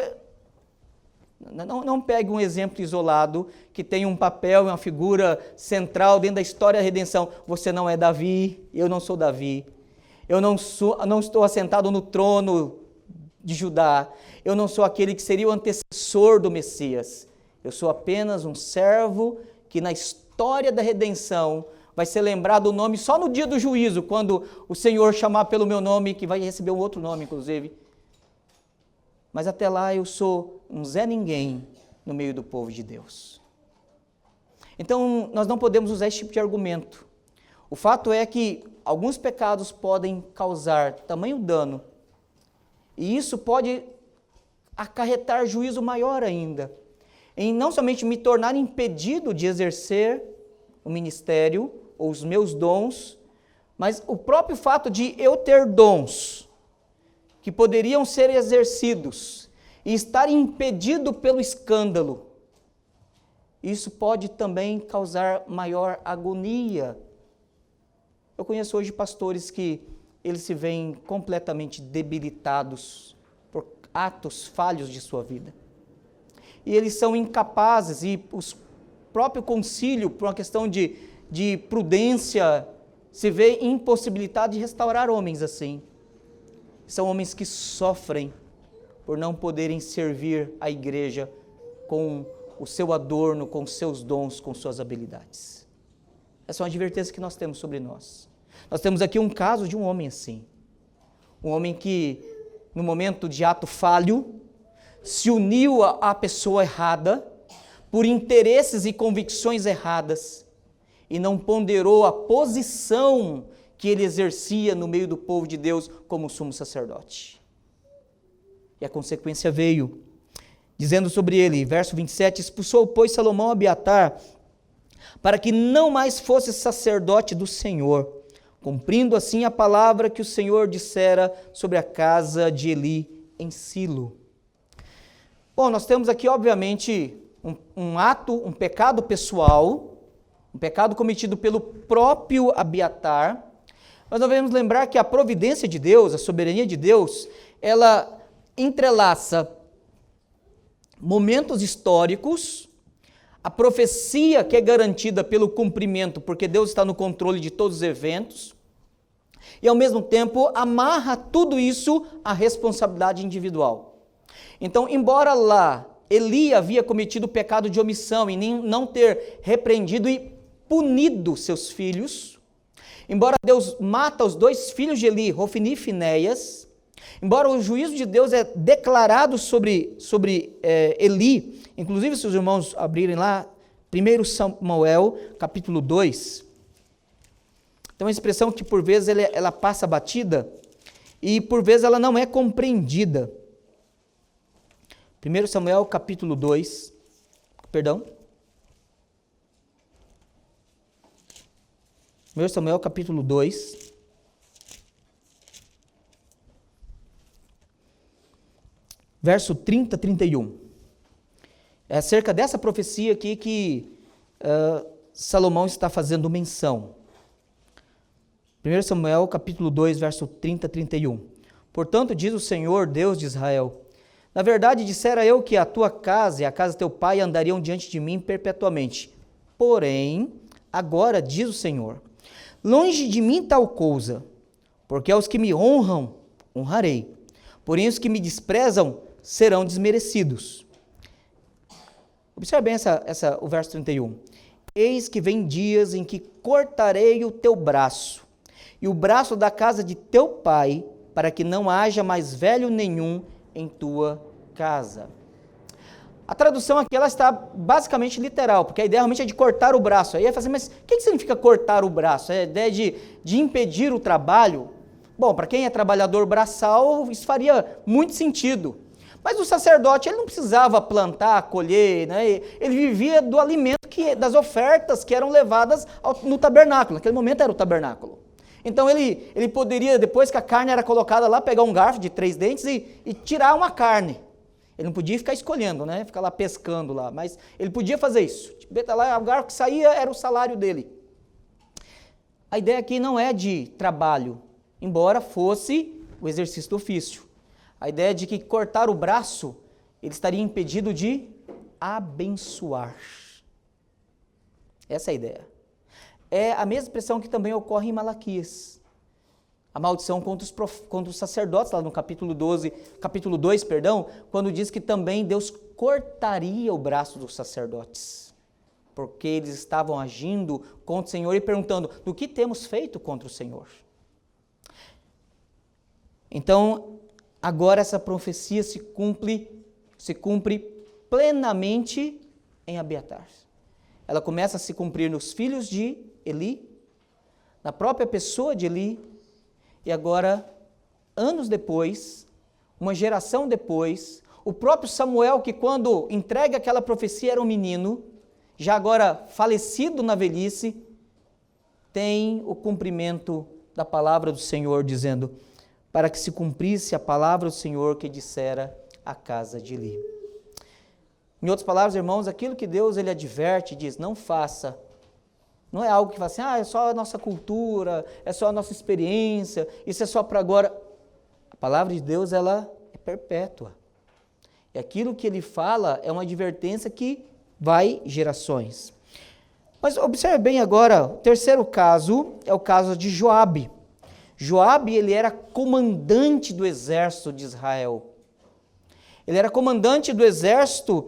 Não pegue um exemplo isolado que tem um papel e uma figura central dentro da história da redenção. Você não é Davi, eu não sou Davi. Eu não estou assentado no trono de Judá. Eu não sou aquele que seria o antecessor do Messias. Eu sou apenas um servo que na história da redenção vai ser lembrado o nome só no dia do juízo, quando o Senhor chamar pelo meu nome, que vai receber um outro nome, inclusive. Mas até lá eu sou um Zé Ninguém no meio do povo de Deus. Então, nós não podemos usar esse tipo de argumento. O fato é que alguns pecados podem causar tamanho dano, e isso pode acarretar juízo maior ainda, em não somente me tornar impedido de exercer o ministério ou os meus dons, mas o próprio fato de eu ter dons que poderiam ser exercidos e estar impedido pelo escândalo, isso pode também causar maior agonia. Eu conheço hoje pastores que eles se veem completamente debilitados por atos falhos de sua vida. E eles são incapazes, e o próprio concílio, por uma questão de prudência, se vê impossibilitado de restaurar homens assim. São homens que sofrem por não poderem servir a igreja com o seu adorno, com seus dons, com suas habilidades. Essa é uma advertência que nós temos sobre nós. Nós temos aqui um caso de um homem assim. Um homem que, no momento de ato falho, se uniu à pessoa errada, por interesses e convicções erradas, e não ponderou a posição que ele exercia no meio do povo de Deus como sumo sacerdote. E a consequência veio, dizendo sobre ele, verso 27, expulsou, pois, Salomão Abiatar, para que não mais fosse sacerdote do Senhor, cumprindo assim a palavra que o Senhor dissera sobre a casa de Eli em Silo. Bom, nós temos aqui, obviamente, um ato, um pecado pessoal, um pecado cometido pelo próprio Abiatar. Mas nós devemos lembrar que a providência de Deus, a soberania de Deus, ela entrelaça momentos históricos, a profecia que é garantida pelo cumprimento, porque Deus está no controle de todos os eventos, e ao mesmo tempo amarra tudo isso à responsabilidade individual. Então, embora lá Eli havia cometido o pecado de omissão e não ter repreendido e punido seus filhos, embora Deus mata os dois filhos de Eli, Hofni e Finéias, embora o juízo de Deus é declarado sobre Eli, inclusive se os irmãos abrirem lá, 1 Samuel, capítulo 2, tem uma expressão que por vezes ela passa batida e por vezes ela não é compreendida. 1 Samuel, capítulo 2, perdão. 1 Samuel, capítulo 2. verso 30 a 31. É acerca dessa profecia aqui que Salomão está fazendo menção. 1 Samuel, capítulo 2, verso 30 a 31. Portanto, diz o Senhor, Deus de Israel, na verdade dissera eu que a tua casa e a casa de teu pai andariam diante de mim perpetuamente. Porém, agora diz o Senhor, longe de mim tal coisa, porque aos que me honram, honrarei. Porém, os que me desprezam serão desmerecidos. Observe bem o verso 31. Eis que vem dias em que cortarei o teu braço, e o braço da casa de teu pai, para que não haja mais velho nenhum em tua casa. A tradução aqui ela está basicamente literal, porque a ideia realmente é de cortar o braço. Aí é fazer, mas o que significa cortar o braço? É a ideia de impedir o trabalho? Bom, para quem é trabalhador braçal, isso faria muito sentido. Mas o sacerdote, ele não precisava plantar, colher, né? Ele vivia do alimento, das ofertas que eram levadas no tabernáculo. Naquele momento era o tabernáculo. Então ele poderia, depois que a carne era colocada lá, pegar um garfo de 3 dentes e tirar uma carne. Ele não podia ficar escolhendo, né? Ficar lá pescando lá, mas ele podia fazer isso. Lá, o garfo que saía era o salário dele. A ideia aqui não é de trabalho, embora fosse o exercício do ofício. A ideia é de que cortar o braço, ele estaria impedido de abençoar. Essa é a ideia. É a mesma expressão que também ocorre em Malaquias. A maldição contra os sacerdotes, lá no capítulo 2, quando diz que também Deus cortaria o braço dos sacerdotes, porque eles estavam agindo contra o Senhor e perguntando, do que temos feito contra o Senhor? Então, agora essa profecia se cumpre plenamente em Abiatar. Ela começa a se cumprir nos filhos de Eli, na própria pessoa de Eli, e agora, anos depois, uma geração depois, o próprio Samuel, que quando entrega aquela profecia era um menino, já agora falecido na velhice, tem o cumprimento da palavra do Senhor, dizendo, para que se cumprisse a palavra do Senhor que dissera à casa de Eli. Em outras palavras, irmãos, aquilo que Deus ele adverte, diz, não faça. Não é algo que fala assim, é só a nossa cultura, é só a nossa experiência, isso é só para agora. A palavra de Deus, ela é perpétua. E aquilo que ele fala é uma advertência que vai gerações. Mas observe bem agora, o terceiro caso é o caso de Joabe. Joabe, ele era comandante do exército de Israel. Ele era comandante do exército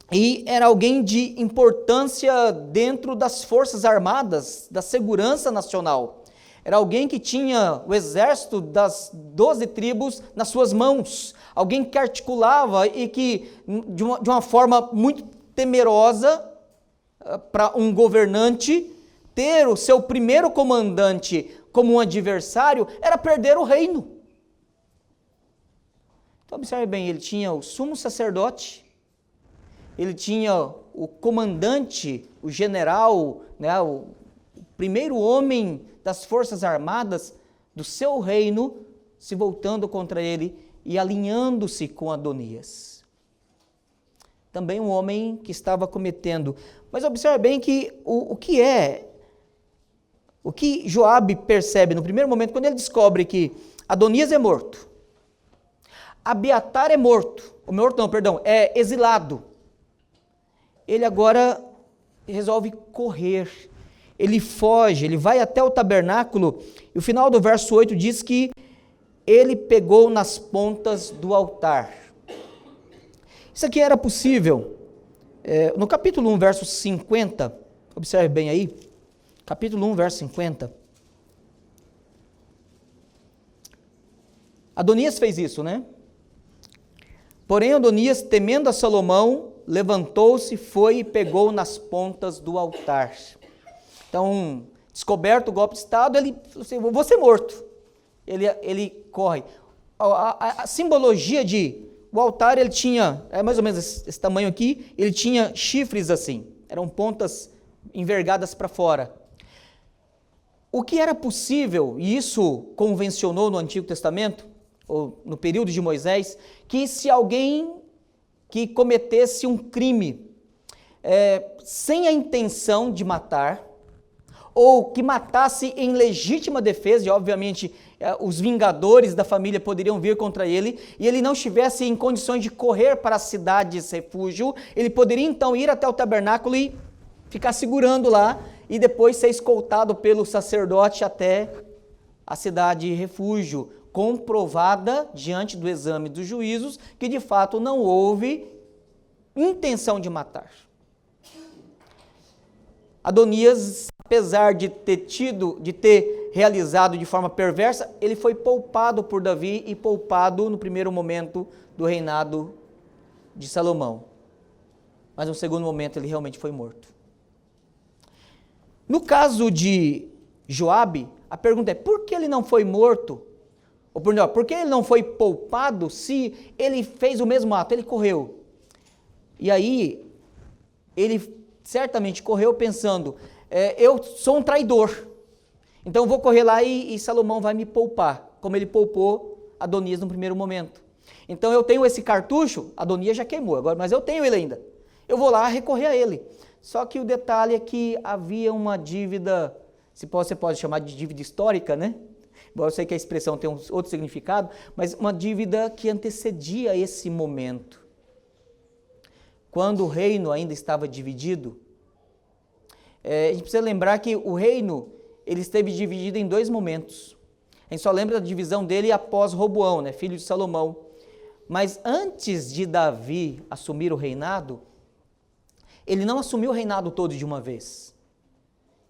e era alguém de importância dentro das forças armadas, da segurança nacional. Era alguém que tinha o exército das 12 tribos nas suas mãos. Alguém que articulava e que, de uma forma muito temerosa, para um governante, ter o seu primeiro comandante como um adversário, era perder o reino. Então, observe bem, ele tinha o sumo sacerdote, ele tinha o comandante, o general, né, o primeiro homem das forças armadas do seu reino, se voltando contra ele e alinhando-se com Adonias. Também um homem que estava cometendo. Mas observe bem que o que Joabe percebe no primeiro momento, quando ele descobre que Adonias é morto, Abiatar é morto, é exilado. Ele agora resolve correr, ele foge, ele vai até o tabernáculo, e o final do verso 8 diz que ele pegou nas pontas do altar. Isso aqui era possível, no capítulo 1, verso 50, observe bem aí, capítulo 1, verso 50, Adonias fez isso, né? Porém, Adonias, temendo a Salomão, levantou-se, foi e pegou nas pontas do altar. Então, descoberto o golpe de Estado, ele falou assim, vou ser morto. Ele corre. A simbologia o altar, ele tinha, mais ou menos esse tamanho aqui, ele tinha chifres assim, eram pontas envergadas para fora. O que era possível, e isso convencionou no Antigo Testamento, ou no período de Moisés, que se alguém que cometesse um crime sem a intenção de matar, ou que matasse em legítima defesa, e obviamente os vingadores da família poderiam vir contra ele, e ele não estivesse em condições de correr para a cidade de refúgio, ele poderia então ir até o tabernáculo e ficar segurando lá, e depois ser escoltado pelo sacerdote até a cidade de refúgio, comprovada diante do exame dos juízos que de fato não houve intenção de matar. Adonias, apesar de ter realizado de forma perversa, ele foi poupado por Davi e poupado no primeiro momento do reinado de Salomão. Mas no segundo momento ele realmente foi morto. No caso de Joabe, a pergunta é, por que ele não foi morto? Ou por que ele não foi poupado se ele fez o mesmo ato, ele correu? E aí, ele certamente correu pensando, eu sou um traidor, então eu vou correr lá e Salomão vai me poupar, como ele poupou Adonias no primeiro momento. Então eu tenho esse cartucho, Adonias já queimou, agora, mas eu tenho ele ainda. Eu vou lá recorrer a ele. Só que o detalhe é que havia uma dívida, você pode chamar de dívida histórica, né? Embora eu sei que a expressão tem um outro significado, mas uma dívida que antecedia esse momento. Quando o reino ainda estava dividido, a gente precisa lembrar que o reino ele esteve dividido em dois momentos. A gente só lembra da divisão dele após Roboão, né, filho de Salomão. Mas antes de Davi assumir o reinado, ele não assumiu o reinado todo de uma vez.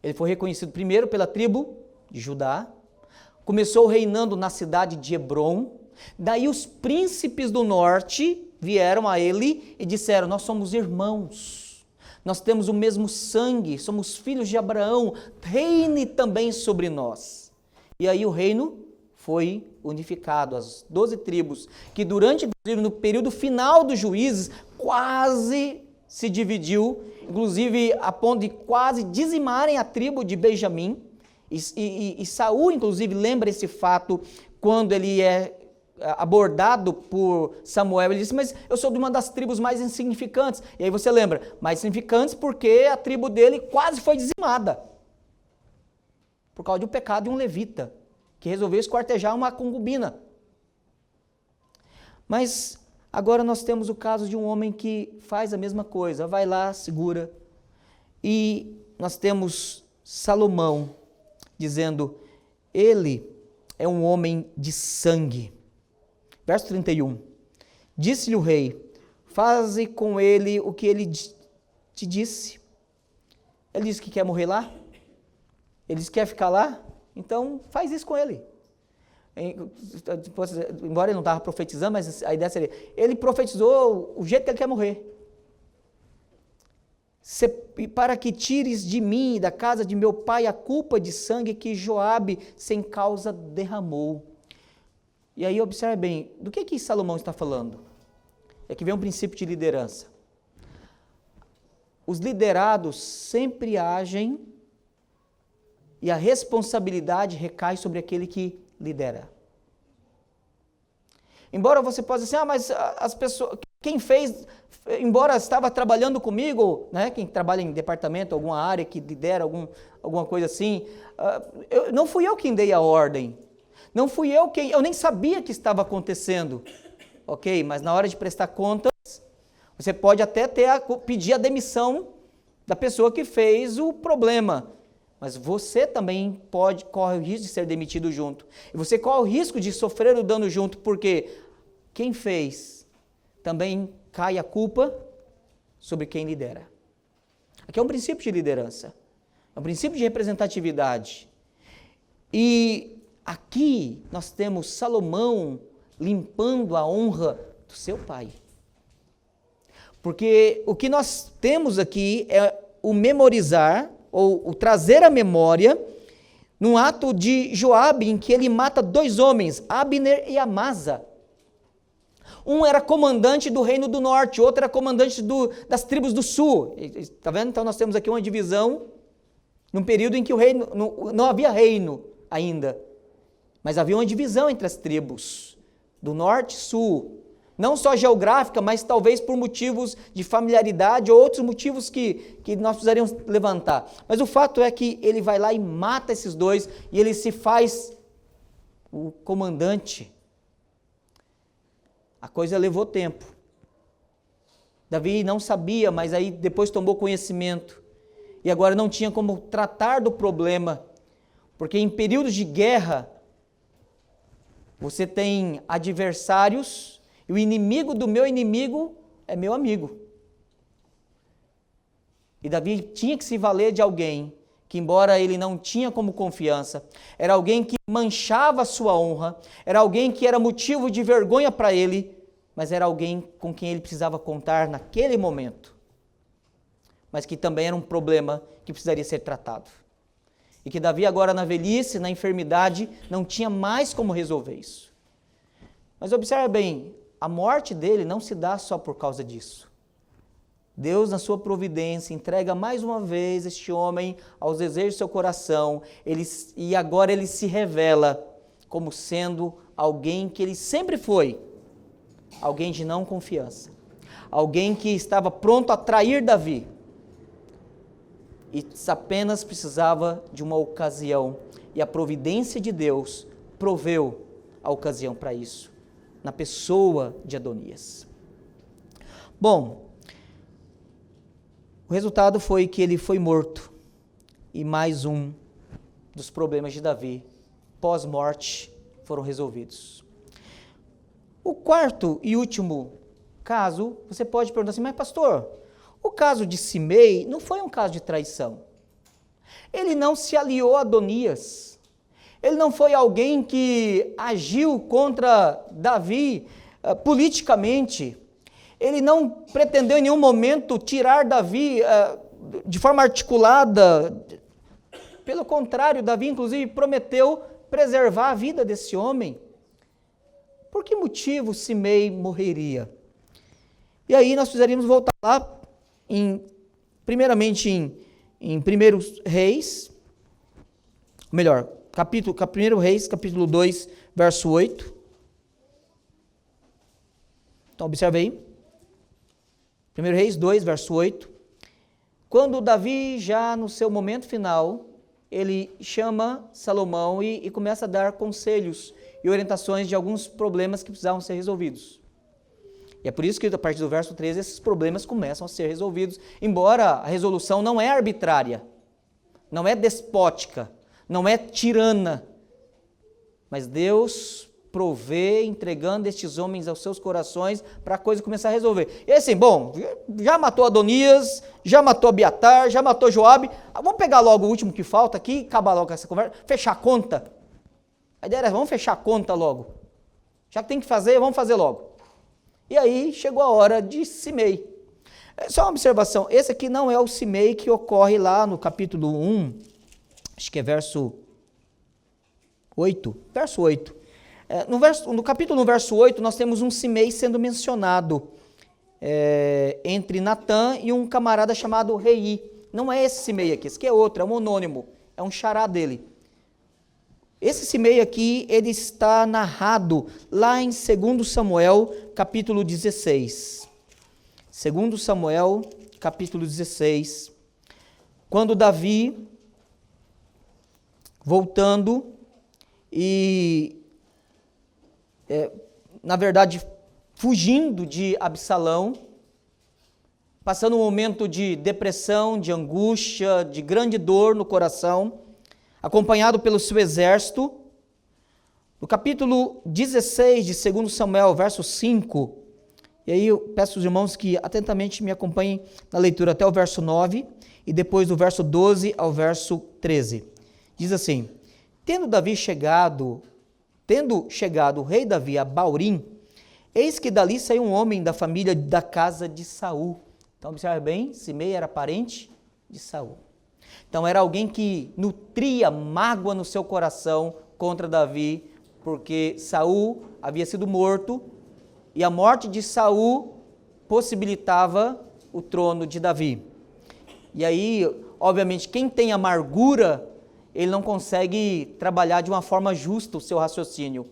Ele foi reconhecido primeiro pela tribo de Judá, começou reinando na cidade de Hebrom, daí os príncipes do norte vieram a ele e disseram, nós somos irmãos, nós temos o mesmo sangue, somos filhos de Abraão, reine também sobre nós. E aí o reino foi unificado, as 12 tribos, que no período final dos juízes, quase se dividiu, inclusive a ponto de quase dizimarem a tribo de Benjamim, e Saul, inclusive, lembra esse fato quando ele é abordado por Samuel, ele disse, mas eu sou de uma das tribos mais insignificantes, e aí você lembra, mais insignificantes porque a tribo dele quase foi dizimada, por causa de um pecado de um levita, que resolveu esquartejar uma concubina. Mas agora nós temos o caso de um homem que faz a mesma coisa, vai lá, segura, e nós temos Salomão dizendo, ele é um homem de sangue. Verso 31, disse-lhe o rei, faze com ele o que ele te disse. Ele disse que quer morrer lá, ele disse que quer ficar lá, então faz isso com ele. Embora ele não estava profetizando, mas a ideia seria, ele profetizou o jeito que ele quer morrer. Para que tires de mim e da casa de meu pai a culpa de sangue que Joabe sem causa derramou. E aí observe bem, do que Salomão está falando? É que vem um princípio de liderança. Os liderados sempre agem e a responsabilidade recai sobre aquele que lidera. Embora você possa dizer, mas as pessoas, quem fez, embora estava trabalhando comigo, né, quem trabalha em departamento, alguma área que lidera, alguma coisa assim, não fui eu quem dei a ordem, não fui eu nem sabia que estava acontecendo, ok? Mas na hora de prestar contas, você pode até pedir a demissão da pessoa que fez o problema, mas você também corre o risco de ser demitido junto. E você corre o risco de sofrer o dano junto, porque quem fez também cai a culpa sobre quem lidera. Aqui é um princípio de liderança, é um princípio de representatividade. E aqui nós temos Salomão limpando a honra do seu pai. Porque o que nós temos aqui é o memorizar, ou o trazer à memória, num ato de Joabe, em que ele mata 2 homens, Abner e Amasa. Um era comandante do reino do norte, outro era comandante das tribos do sul. Está vendo? Então nós temos aqui uma divisão, num período em que o reino não havia reino ainda, mas havia uma divisão entre as tribos. do norte e sul, não só geográfica, mas talvez por motivos de familiaridade ou outros motivos que nós precisaríamos levantar. Mas o fato é que ele vai lá e mata esses dois e ele se faz o comandante. A coisa levou tempo. Davi não sabia, mas aí depois tomou conhecimento. E agora não tinha como tratar do problema, porque em períodos de guerra, você tem adversários, e o inimigo do meu inimigo é meu amigo. E Davi tinha que se valer de alguém que, embora ele não tinha como confiança, era alguém que manchava a sua honra, era alguém que era motivo de vergonha para ele, mas era alguém com quem ele precisava contar naquele momento, mas que também era um problema que precisaria ser tratado. E que Davi agora na velhice, na enfermidade, não tinha mais como resolver isso. Mas observe bem, a morte dele não se dá só por causa disso. Deus, na sua providência, entrega mais uma vez este homem aos desejos do seu coração, e agora ele se revela como sendo alguém que ele sempre foi, alguém de não confiança, alguém que estava pronto a trair Davi, e apenas precisava de uma ocasião, e a providência de Deus proveu a ocasião para isso, na pessoa de Adonias. Bom, o resultado foi que ele foi morto, e mais um dos problemas de Davi, pós-morte, foram resolvidos. O quarto e último caso, você pode perguntar assim, mas pastor, o caso de Simei não foi um caso de traição. Ele não se aliou a Adonias. Ele não foi alguém que agiu contra Davi politicamente. Ele não pretendeu em nenhum momento tirar Davi de forma articulada. Pelo contrário, Davi inclusive prometeu preservar a vida desse homem. Por que motivo Simei morreria? E aí nós precisaríamos voltar lá, primeiramente em 1 Reis, melhor, 1 Reis, capítulo 2, verso 8. Então observe aí. 1 Reis 2, verso 8. Quando Davi, já no seu momento final, ele chama Salomão e começa a dar conselhos e orientações de alguns problemas que precisavam ser resolvidos. E é por isso que a partir do verso 13 esses problemas começam a ser resolvidos, embora a resolução não é arbitrária, não é despótica, não é tirana, mas Deus provê, entregando estes homens aos seus corações para a coisa começar a resolver. E assim, bom, já matou Adonias, já matou Abiatar, já matou Joabe, vamos pegar logo o último que falta aqui, acabar logo essa conversa, fechar a conta. A ideia era, vamos fechar a conta logo. Já que tem que fazer, vamos fazer logo. E aí chegou a hora de Simei. Só uma observação, esse aqui não é o Simei que ocorre lá no capítulo 1, acho que é verso 8. Verso 8. No capítulo 1, verso 8, nós temos um Simei sendo mencionado entre Natã e um camarada chamado Rei. Não é esse Simei aqui, esse aqui é outro, é um monônimo, é um xará dele. Esse Simei aqui, ele está narrado lá em 2 Samuel, capítulo 16. 2 Samuel, capítulo 16. Quando Davi, voltando e, na verdade, fugindo de Absalão, passando um momento de depressão, de angústia, de grande dor no coração, acompanhado pelo seu exército, no capítulo 16 de 2 Samuel, verso 5, e aí eu peço aos irmãos que atentamente me acompanhem na leitura até o verso 9, e depois do verso 12 ao verso 13. Diz assim, tendo chegado o rei Davi a Baurim, eis que dali saiu um homem da família da casa de Saul. Então observe bem, Simei era parente de Saul. Então era alguém que nutria mágoa no seu coração contra Davi, porque Saul havia sido morto, e a morte de Saul possibilitava o trono de Davi. E aí, obviamente, quem tem amargura, ele não consegue trabalhar de uma forma justa o seu raciocínio.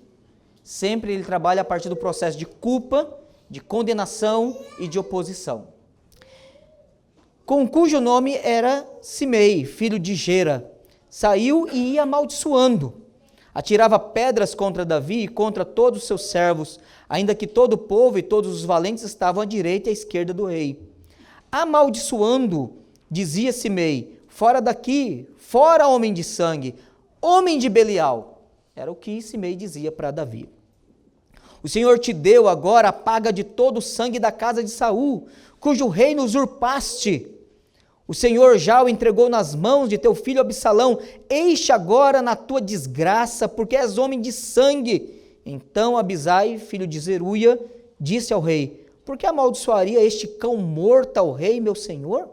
Sempre ele trabalha a partir do processo de culpa, de condenação e de oposição. Com cujo nome era Simei, filho de Gera, saiu e ia amaldiçoando. Atirava pedras contra Davi e contra todos os seus servos, ainda que todo o povo e todos os valentes estavam à direita e à esquerda do rei. Amaldiçoando, dizia Simei, fora daqui, fora homem de sangue, homem de Belial. Era o que Simei dizia para Davi. O Senhor te deu agora a paga de todo o sangue da casa de Saul, cujo reino usurpaste. O Senhor já o entregou nas mãos de teu filho Absalão. Eixe agora na tua desgraça, porque és homem de sangue. Então Abisai, filho de Zeruia, disse ao rei: por que amaldiçoaria este cão morto ao rei, meu senhor?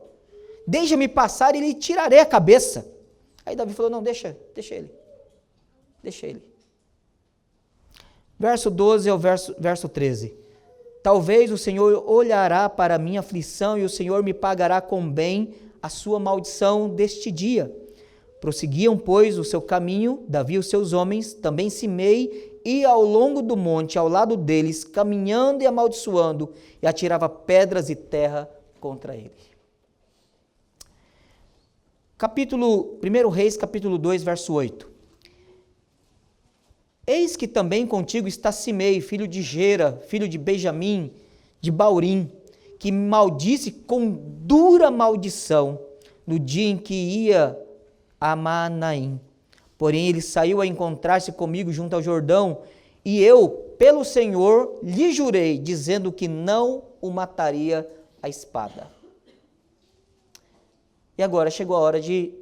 Deixa-me passar e lhe tirarei a cabeça. Aí Davi falou: não, deixa ele. Verso 12 ao verso 13. Talvez o Senhor olhará para a minha aflição e o Senhor me pagará com bem a sua maldição deste dia. Prosseguiam, pois, o seu caminho, Davi e os seus homens, também Simei, ia ao longo do monte, ao lado deles, caminhando e amaldiçoando, e atirava pedras e terra contra ele. 1 Reis, capítulo 2, verso 8. Eis que também contigo está Simei, filho de Gera, filho de Benjamim, de Baurim, que me maldisse com dura maldição no dia em que ia a Manaim. Porém ele saiu a encontrar-se comigo junto ao Jordão, e eu, pelo Senhor, lhe jurei, dizendo que não o mataria a espada. E agora chegou a hora de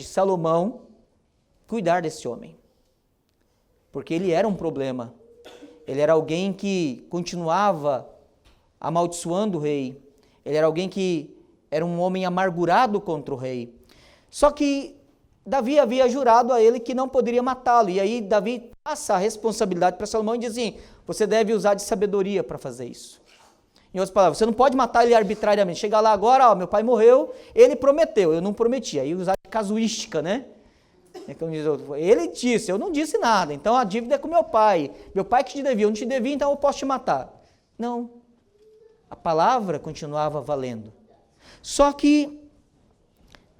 Salomão cuidar desse homem. Porque ele era um problema. Ele era alguém que continuava amaldiçoando o rei. Ele era alguém que era um homem amargurado contra o rei. Só que Davi havia jurado a ele que não poderia matá-lo. E aí Davi passa a responsabilidade para Salomão e diz assim: você deve usar de sabedoria para fazer isso. Em outras palavras, você não pode matar ele arbitrariamente. Chega lá agora, meu pai morreu, ele prometeu, eu não prometi. Aí usar de casuística, né? Ele disse, eu não disse nada, então a dívida é com meu pai que te devia, eu não te devia, então eu posso te matar. Não, a palavra continuava valendo. Só que,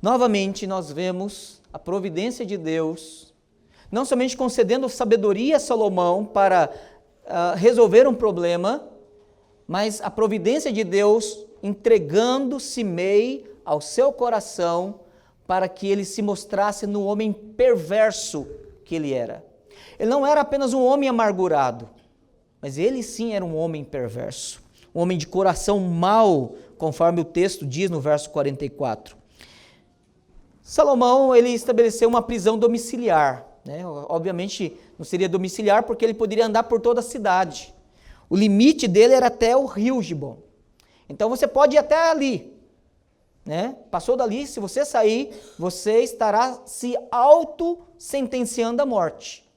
novamente, nós vemos a providência de Deus, não somente concedendo sabedoria a Salomão para resolver um problema, mas a providência de Deus entregando Simei ao seu coração, para que ele se mostrasse no homem perverso que ele era. Ele não era apenas um homem amargurado, mas ele sim era um homem perverso, um homem de coração mau, conforme o texto diz no verso 44. Salomão, ele estabeleceu uma prisão domiciliar, né? Obviamente não seria domiciliar porque ele poderia andar por toda a cidade. O limite dele era até o rio Gibom. Então você pode ir até ali, né? Passou dali, se você sair, você estará se auto-sentenciando à morte.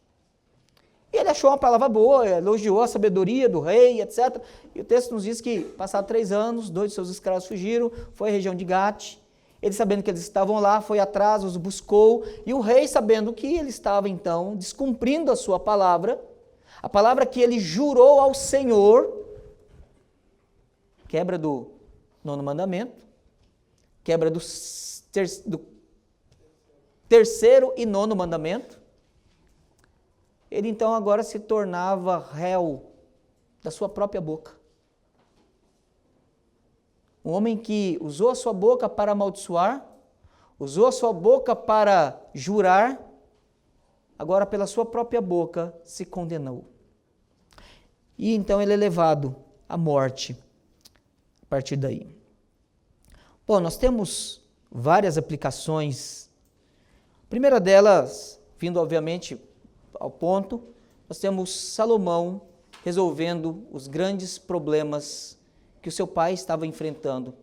E ele achou uma palavra boa, elogiou a sabedoria do rei, etc. E o texto nos diz que, passados 3 anos, 2 de seus escravos fugiram, foi à região de Gate. Ele, sabendo que eles estavam lá, foi atrás, os buscou. E o rei, sabendo que ele estava, então, descumprindo a sua palavra, a palavra que ele jurou ao Senhor, quebra do 9º mandamento, quebra do 3º e 9º mandamento, ele então agora se tornava réu da sua própria boca. Um homem que usou a sua boca para amaldiçoar, usou a sua boca para jurar, agora pela sua própria boca se condenou. E então ele é levado à morte a partir daí. Bom, nós temos várias aplicações. A primeira delas, vindo obviamente ao ponto, nós temos Salomão resolvendo os grandes problemas que o seu pai estava enfrentando.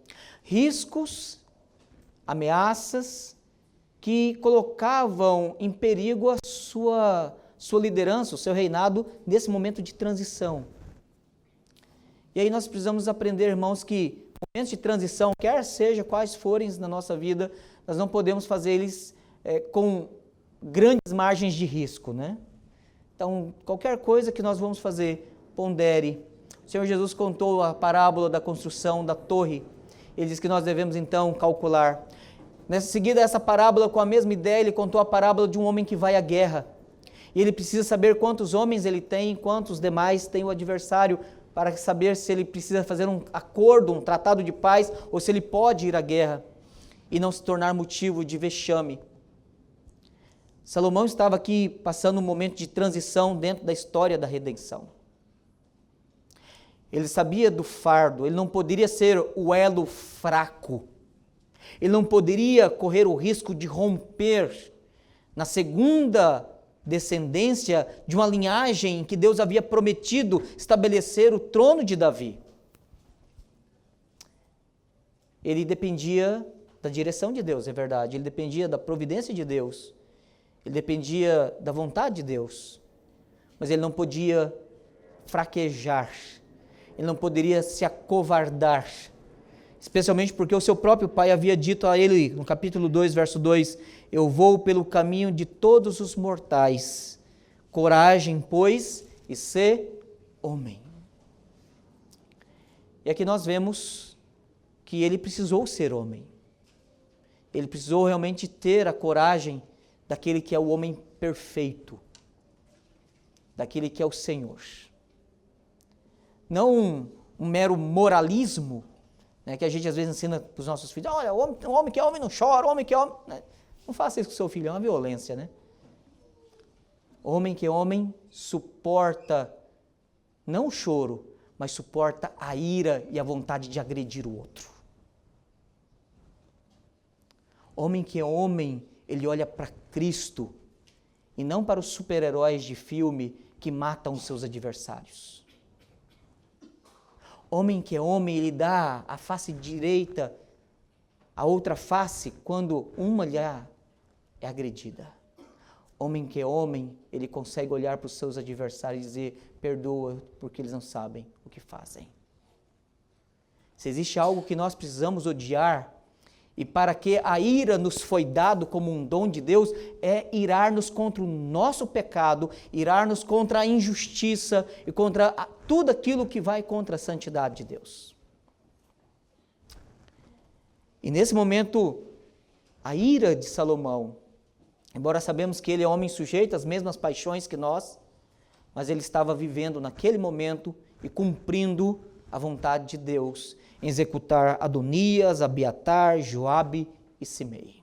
Riscos, ameaças que colocavam em perigo a sua liderança, o seu reinado nesse momento de transição. E aí nós precisamos aprender, irmãos, que momentos de transição, quer seja quais forem na nossa vida, nós não podemos fazer eles com grandes margens de risco, né? Então, qualquer coisa que nós vamos fazer, pondere. O Senhor Jesus contou a parábola da construção da torre. Ele diz que nós devemos então calcular. Nessa seguida, essa parábola, com a mesma ideia, ele contou a parábola de um homem que vai à guerra. E ele precisa saber quantos homens ele tem, quantos demais tem o adversário, para saber se ele precisa fazer um acordo, um tratado de paz, ou se ele pode ir à guerra e não se tornar motivo de vexame. Salomão estava aqui passando um momento de transição dentro da história da redenção. Ele sabia do fardo, ele não poderia ser o elo fraco. Ele não poderia correr o risco de romper na segunda descendência de uma linhagem em que Deus havia prometido estabelecer o trono de Davi. Ele dependia da direção de Deus, é verdade. Ele dependia da providência de Deus. Ele dependia da vontade de Deus. Mas ele não podia fraquejar. Ele não poderia se acovardar. Especialmente porque o seu próprio pai havia dito a ele, no capítulo 2, verso 2, eu vou pelo caminho de todos os mortais. Coragem, pois, e sê homem. E aqui nós vemos que ele precisou ser homem. Ele precisou realmente ter a coragem daquele que é o homem perfeito, daquele que é o Senhor. Não um mero moralismo, né, que a gente às vezes ensina para os nossos filhos, olha, o homem que é homem não chora, o homem que é homem... Não faça isso com o seu filho, é uma violência, né? O homem que é homem suporta, não o choro, mas suporta a ira e a vontade de agredir o outro. Homem que é homem, ele olha para Cristo e não para os super-heróis de filme que matam os seus adversários. Homem que é homem, ele dá a face direita, a outra face, quando uma lhe é agredida. Homem que é homem, ele consegue olhar para os seus adversários e dizer, perdoa, porque eles não sabem o que fazem. Se existe algo que nós precisamos odiar, e para que a ira nos foi dado como um dom de Deus, é irar-nos contra o nosso pecado, irar-nos contra a injustiça e contra tudo aquilo que vai contra a santidade de Deus. E nesse momento, a ira de Salomão, embora sabemos que ele é homem sujeito às mesmas paixões que nós, mas ele estava vivendo naquele momento e cumprindo a vontade de Deus, em executar Adonias, Abiatar, Joabe e Simei.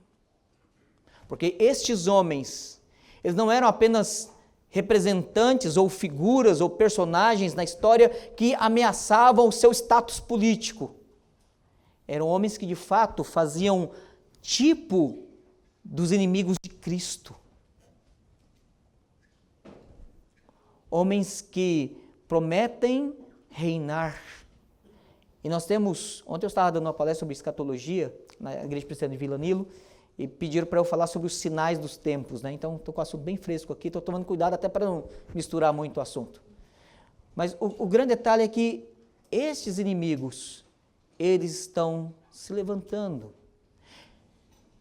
Porque estes homens, eles não eram apenas representantes ou figuras ou personagens na história que ameaçavam o seu status político. Eram homens que de fato faziam tipo dos inimigos de Cristo. Homens que prometem reinar. E nós temos, ontem eu estava dando uma palestra sobre escatologia na Igreja Presbiteriana de Vila Nilo e pediram para eu falar sobre os sinais dos tempos, né? Então estou com o assunto bem fresco aqui, estou tomando cuidado até para não misturar muito o assunto. Mas o grande detalhe é que estes inimigos, eles estão se levantando.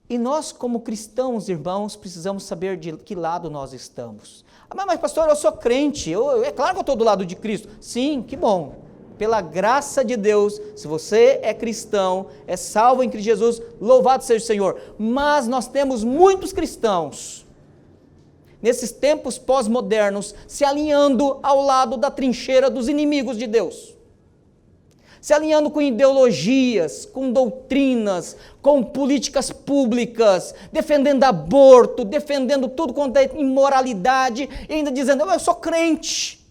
E nós, como cristãos, irmãos, precisamos saber de que lado nós estamos. Ah, mas pastor, eu sou crente, é claro que eu estou do lado de Cristo. Sim, que bom. Pela graça de Deus, se você é cristão, é salvo em Cristo Jesus, louvado seja o Senhor. Mas nós temos muitos cristãos, nesses tempos pós-modernos, se alinhando ao lado da trincheira dos inimigos de Deus. Se alinhando com ideologias, com doutrinas, com políticas públicas, defendendo aborto, defendendo tudo quanto é imoralidade, e ainda dizendo, eu sou crente.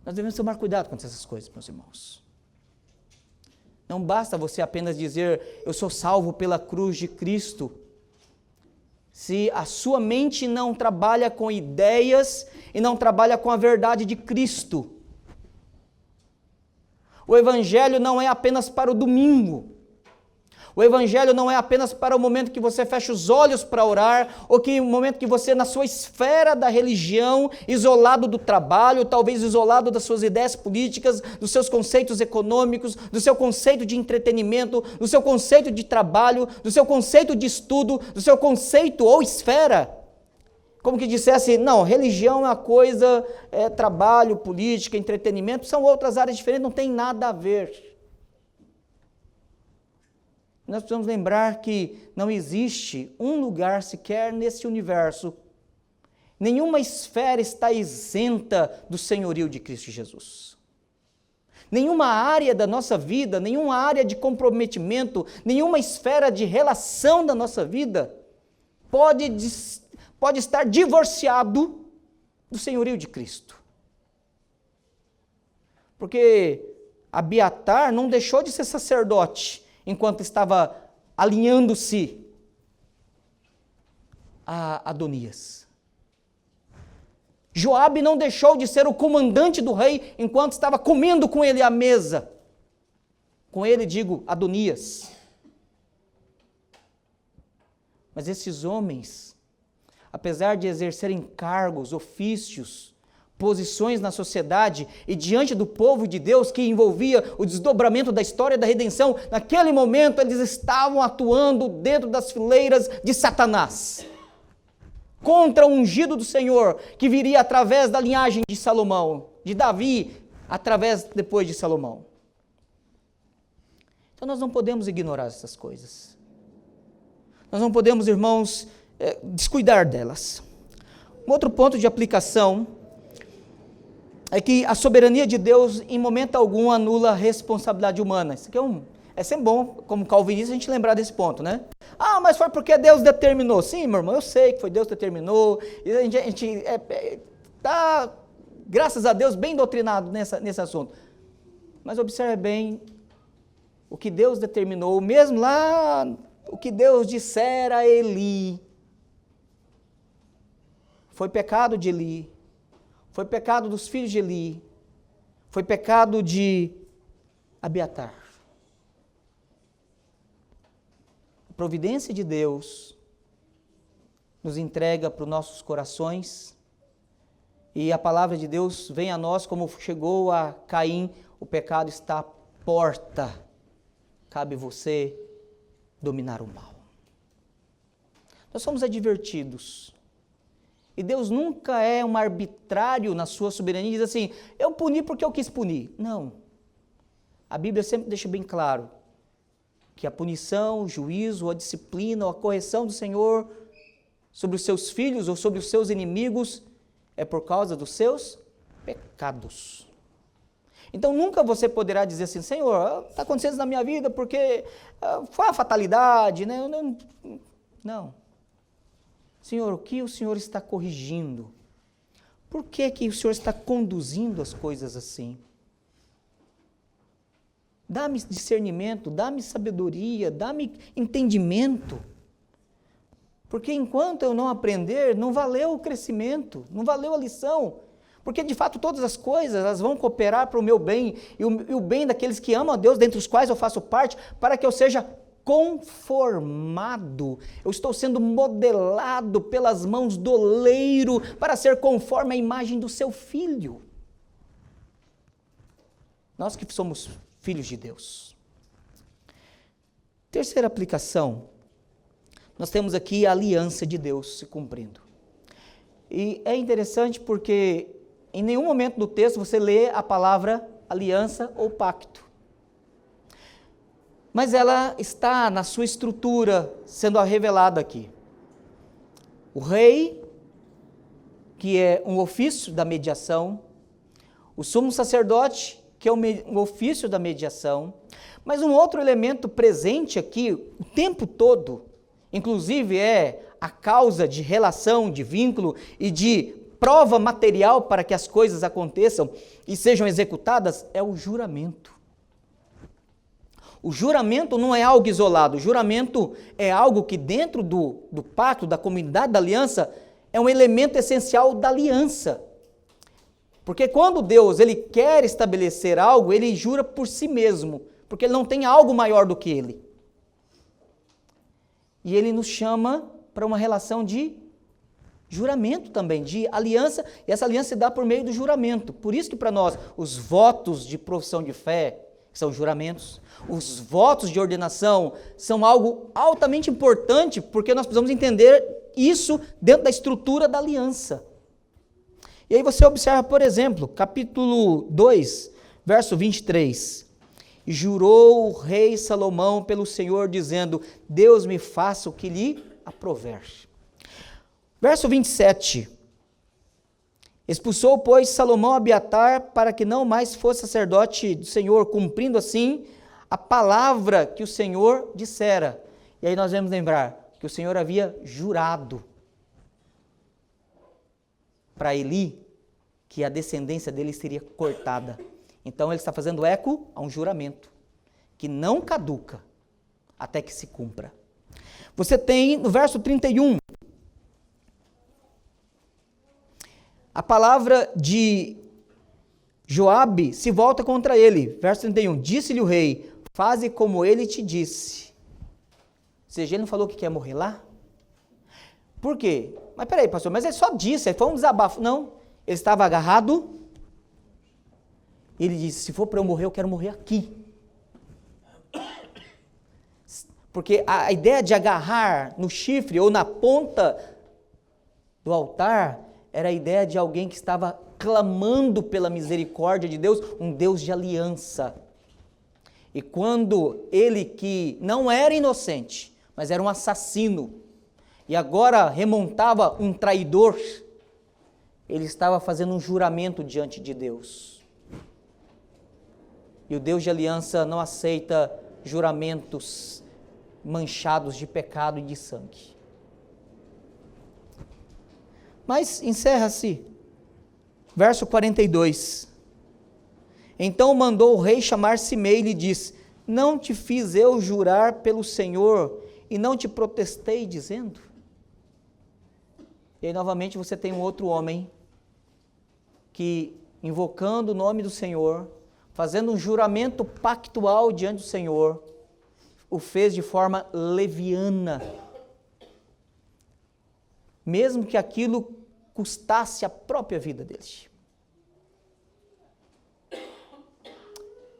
Nós devemos tomar cuidado com essas coisas, meus irmãos. Não basta você apenas dizer, eu sou salvo pela cruz de Cristo, se a sua mente não trabalha com ideias e não trabalha com a verdade de Cristo. O Evangelho não é apenas para o domingo. O evangelho não é apenas para o momento que você fecha os olhos para orar, ou que o momento que você, na sua esfera da religião, isolado do trabalho, talvez isolado das suas ideias políticas, dos seus conceitos econômicos, do seu conceito de entretenimento, do seu conceito de trabalho, do seu conceito de estudo, do seu conceito ou esfera. Como que dissesse, não, religião é uma coisa, trabalho, política, entretenimento, são outras áreas diferentes, não tem nada a ver. Nós precisamos lembrar que não existe um lugar sequer nesse universo, nenhuma esfera está isenta do senhorio de Cristo Jesus. Nenhuma área da nossa vida, nenhuma área de comprometimento, nenhuma esfera de relação da nossa vida pode estar divorciado do senhorio de Cristo. Porque Abiatar não deixou de ser sacerdote enquanto estava alinhando-se a Adonias. Joabe não deixou de ser o comandante do rei enquanto estava comendo com ele à mesa. Com ele, digo, Adonias. Mas esses homens, apesar de exercerem cargos, ofícios, posições na sociedade e diante do povo de Deus que envolvia o desdobramento da história da redenção, naquele momento eles estavam atuando dentro das fileiras de Satanás, contra o ungido do Senhor, que viria através da linhagem de Salomão, de Davi, através depois de Salomão. Então nós não podemos ignorar essas coisas. Nós não podemos, irmãos, descuidar delas. Um outro ponto de aplicação é que a soberania de Deus em momento algum anula a responsabilidade humana. Isso aqui é sempre bom, como calvinista, a gente lembrar desse ponto, né? Ah, mas foi porque Deus determinou. Sim, meu irmão, eu sei que foi Deus que determinou. E a gente está, graças a Deus, bem doutrinado nesse assunto. Mas observe bem o que Deus determinou, mesmo lá, o que Deus dissera a Eli. Foi pecado de Eli. Foi pecado dos filhos de Eli. Foi pecado de Abiatar. A providência de Deus nos entrega para os nossos corações e a palavra de Deus vem a nós como chegou a Caim, o pecado está à porta. Cabe você dominar o mal. Nós somos advertidos. E Deus nunca é um arbitrário na sua soberania e diz assim, eu puni porque eu quis punir. Não. A Bíblia sempre deixa bem claro que a punição, o juízo, a disciplina, a correção do Senhor sobre os seus filhos ou sobre os seus inimigos é por causa dos seus pecados. Então nunca você poderá dizer assim, Senhor, está acontecendo isso na minha vida porque foi a fatalidade, né? Não. Senhor, o que o Senhor está corrigindo? Por que que o Senhor está conduzindo as coisas assim? Dá-me discernimento, dá-me sabedoria, dá-me entendimento. Porque enquanto eu não aprender, não valeu o crescimento, não valeu a lição. Porque de fato todas as coisas elas vão cooperar para o meu bem e o bem daqueles que amam a Deus, dentre os quais eu faço parte, para que eu seja conformado, eu estou sendo modelado pelas mãos do oleiro para ser conforme a imagem do seu filho. Nós que somos filhos de Deus. Terceira aplicação, nós temos aqui a aliança de Deus se cumprindo. E é interessante porque em nenhum momento do texto você lê a palavra aliança ou pacto. Mas ela está na sua estrutura sendo revelada aqui. O rei, que é um ofício da mediação, o sumo sacerdote, que é um ofício da mediação, mas um outro elemento presente aqui o tempo todo, inclusive é a causa de relação, de vínculo e de prova material para que as coisas aconteçam e sejam executadas, é o juramento. O juramento não é algo isolado, o juramento é algo que dentro do pacto, da comunidade da aliança, é um elemento essencial da aliança. Porque quando Deus ele quer estabelecer algo, ele jura por si mesmo, porque ele não tem algo maior do que ele. E ele nos chama para uma relação de juramento também, de aliança, e essa aliança se dá por meio do juramento. Por isso que para nós, os votos de profissão de fé são juramentos, os votos de ordenação são algo altamente importante, porque nós precisamos entender isso dentro da estrutura da aliança. E aí você observa, por exemplo, capítulo 2, verso 23. E jurou o rei Salomão pelo Senhor, dizendo: Deus me faça o que lhe aprouver. Verso 27. Expulsou, pois, Salomão Abiatar para que não mais fosse sacerdote do Senhor, cumprindo assim a palavra que o Senhor dissera. E aí nós vamos lembrar que o Senhor havia jurado para Eli que a descendência dele seria cortada. Então ele está fazendo eco a um juramento que não caduca até que se cumpra. Você tem no verso 31 a palavra de Joabe se volta contra ele. Verso 31, disse-lhe o rei: faze como ele te disse. Ou seja, ele não falou que quer morrer lá? Por quê? Mas peraí, pastor, mas ele só disse, foi um desabafo. Não, ele estava agarrado. Ele disse: se for para eu morrer, eu quero morrer aqui. Porque a ideia de agarrar no chifre ou na ponta do altar era a ideia de alguém que estava clamando pela misericórdia de Deus, um Deus de aliança. E quando ele, que não era inocente, mas era um assassino, e agora remontava um traidor, ele estava fazendo um juramento diante de Deus. E o Deus de aliança não aceita juramentos manchados de pecado e de sangue. Mas encerra-se, verso 42. Então mandou o rei chamar Simei e lhe disse: não te fiz eu jurar pelo Senhor e não te protestei dizendo? E aí novamente você tem um outro homem que, invocando o nome do Senhor, fazendo um juramento pactual diante do Senhor, o fez de forma leviana, mesmo que aquilo custasse a própria vida dele.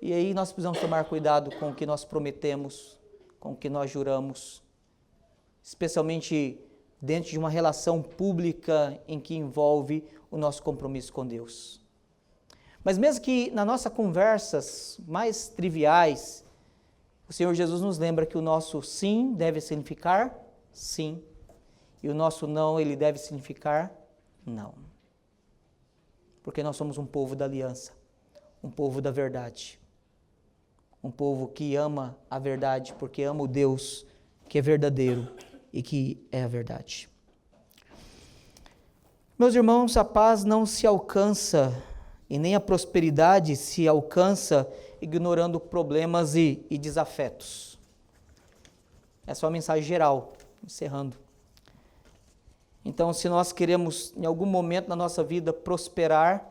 E aí nós precisamos tomar cuidado com o que nós prometemos, com o que nós juramos, especialmente dentro de uma relação pública em que envolve o nosso compromisso com Deus. Mas mesmo que nas nossas conversas mais triviais, o Senhor Jesus nos lembra que o nosso sim deve significar sim, e o nosso não, ele deve significar não. Porque nós somos um povo da aliança, um povo da verdade, um povo que ama a verdade, porque ama o Deus que é verdadeiro e que é a verdade. Meus irmãos, a paz não se alcança e nem a prosperidade se alcança ignorando problemas e desafetos. Essa é uma mensagem geral, encerrando. Então, se nós queremos, em algum momento na nossa vida, prosperar,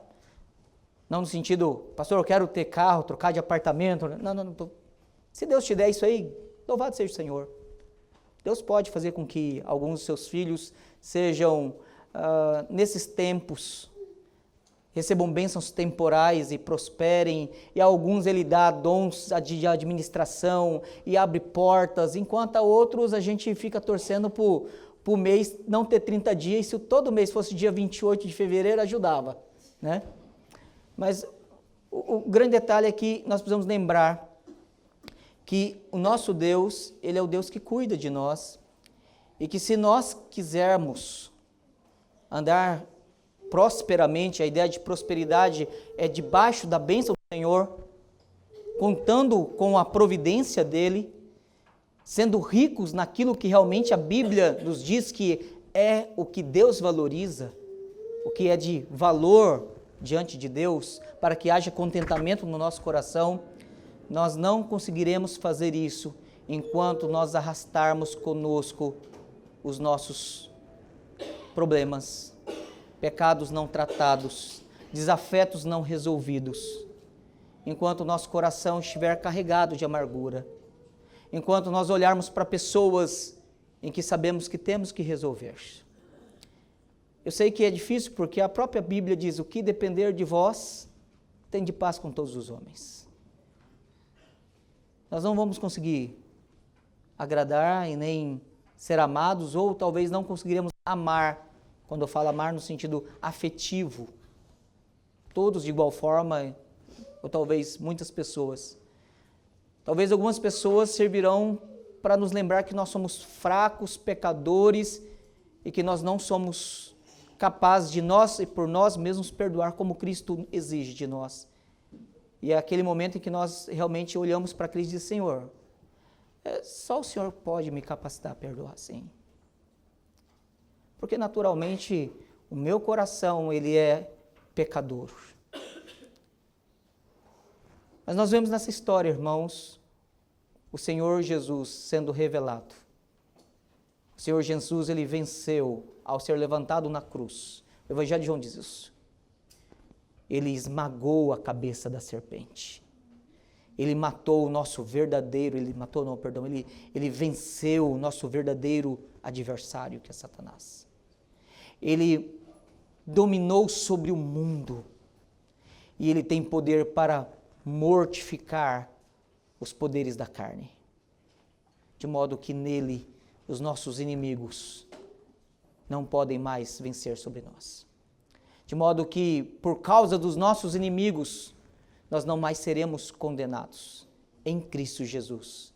não no sentido, pastor, eu quero ter carro, trocar de apartamento, não. Se Deus te der isso aí, louvado seja o Senhor. Deus pode fazer com que alguns dos seus filhos sejam, nesses tempos, recebam bênçãos temporais e prosperem, e a alguns ele dá dons de administração e abre portas, enquanto a outros a gente fica torcendo por mês não ter 30 dias, e se todo mês fosse dia 28 de fevereiro, ajudava, né? Mas o grande detalhe é que nós precisamos lembrar que o nosso Deus, ele é o Deus que cuida de nós, e que se nós quisermos andar prosperamente, a ideia de prosperidade é debaixo da bênção do Senhor, contando com a providência dele, sendo ricos naquilo que realmente a Bíblia nos diz que é o que Deus valoriza, o que é de valor diante de Deus, para que haja contentamento no nosso coração, nós não conseguiremos fazer isso enquanto nós arrastarmos conosco os nossos problemas, pecados não tratados, desafetos não resolvidos, enquanto o nosso coração estiver carregado de amargura, enquanto nós olharmos para pessoas em que sabemos que temos que resolver. Eu sei que é difícil porque a própria Bíblia diz: o que depender de vós, tem de paz com todos os homens. Nós não vamos conseguir agradar e nem ser amados, ou talvez não conseguiremos amar, quando eu falo amar no sentido afetivo, todos de igual forma, ou talvez muitas pessoas. Talvez algumas pessoas servirão para nos lembrar que nós somos fracos, pecadores, e que nós não somos capazes de nós e por nós mesmos perdoar como Cristo exige de nós. E é aquele momento em que nós realmente olhamos para Cristo e dizemos: Senhor, só o Senhor pode me capacitar a perdoar, sim. Porque naturalmente o meu coração, ele é pecador. Mas nós vemos nessa história, irmãos, o Senhor Jesus sendo revelado. O Senhor Jesus, ele venceu ao ser levantado na cruz. O Evangelho de João diz isso. Ele esmagou a cabeça da serpente. Ele matou o nosso verdadeiro, ele venceu o nosso verdadeiro adversário, que é Satanás. Ele dominou sobre o mundo. E ele tem poder para mortificar os poderes da carne. De modo que nele os nossos inimigos não podem mais vencer sobre nós. De modo que, por causa dos nossos inimigos, nós não mais seremos condenados em Cristo Jesus,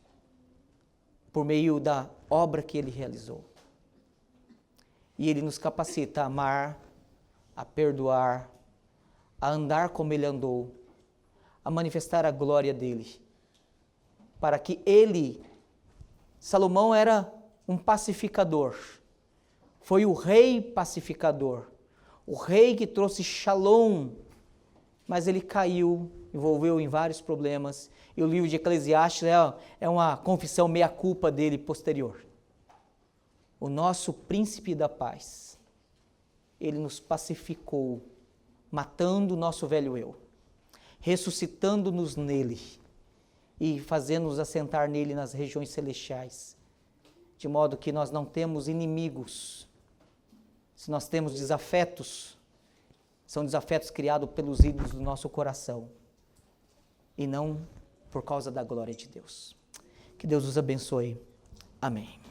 por meio da obra que Ele realizou. E Ele nos capacita a amar, a perdoar, a andar como Ele andou, a manifestar a glória dEle, para que Ele, Salomão era um pacificador, foi o rei pacificador, o rei que trouxe Shalom, mas ele caiu, envolveu em vários problemas, e o livro de Eclesiastes é uma confissão meia-culpa dele posterior. O nosso príncipe da paz, ele nos pacificou, matando o nosso velho eu, ressuscitando-nos nele e fazendo-nos assentar nele nas regiões celestiais, de modo que nós não temos inimigos. Se nós temos desafetos, são desafetos criados pelos ídolos do nosso coração e não por causa da glória de Deus. Que Deus os abençoe. Amém.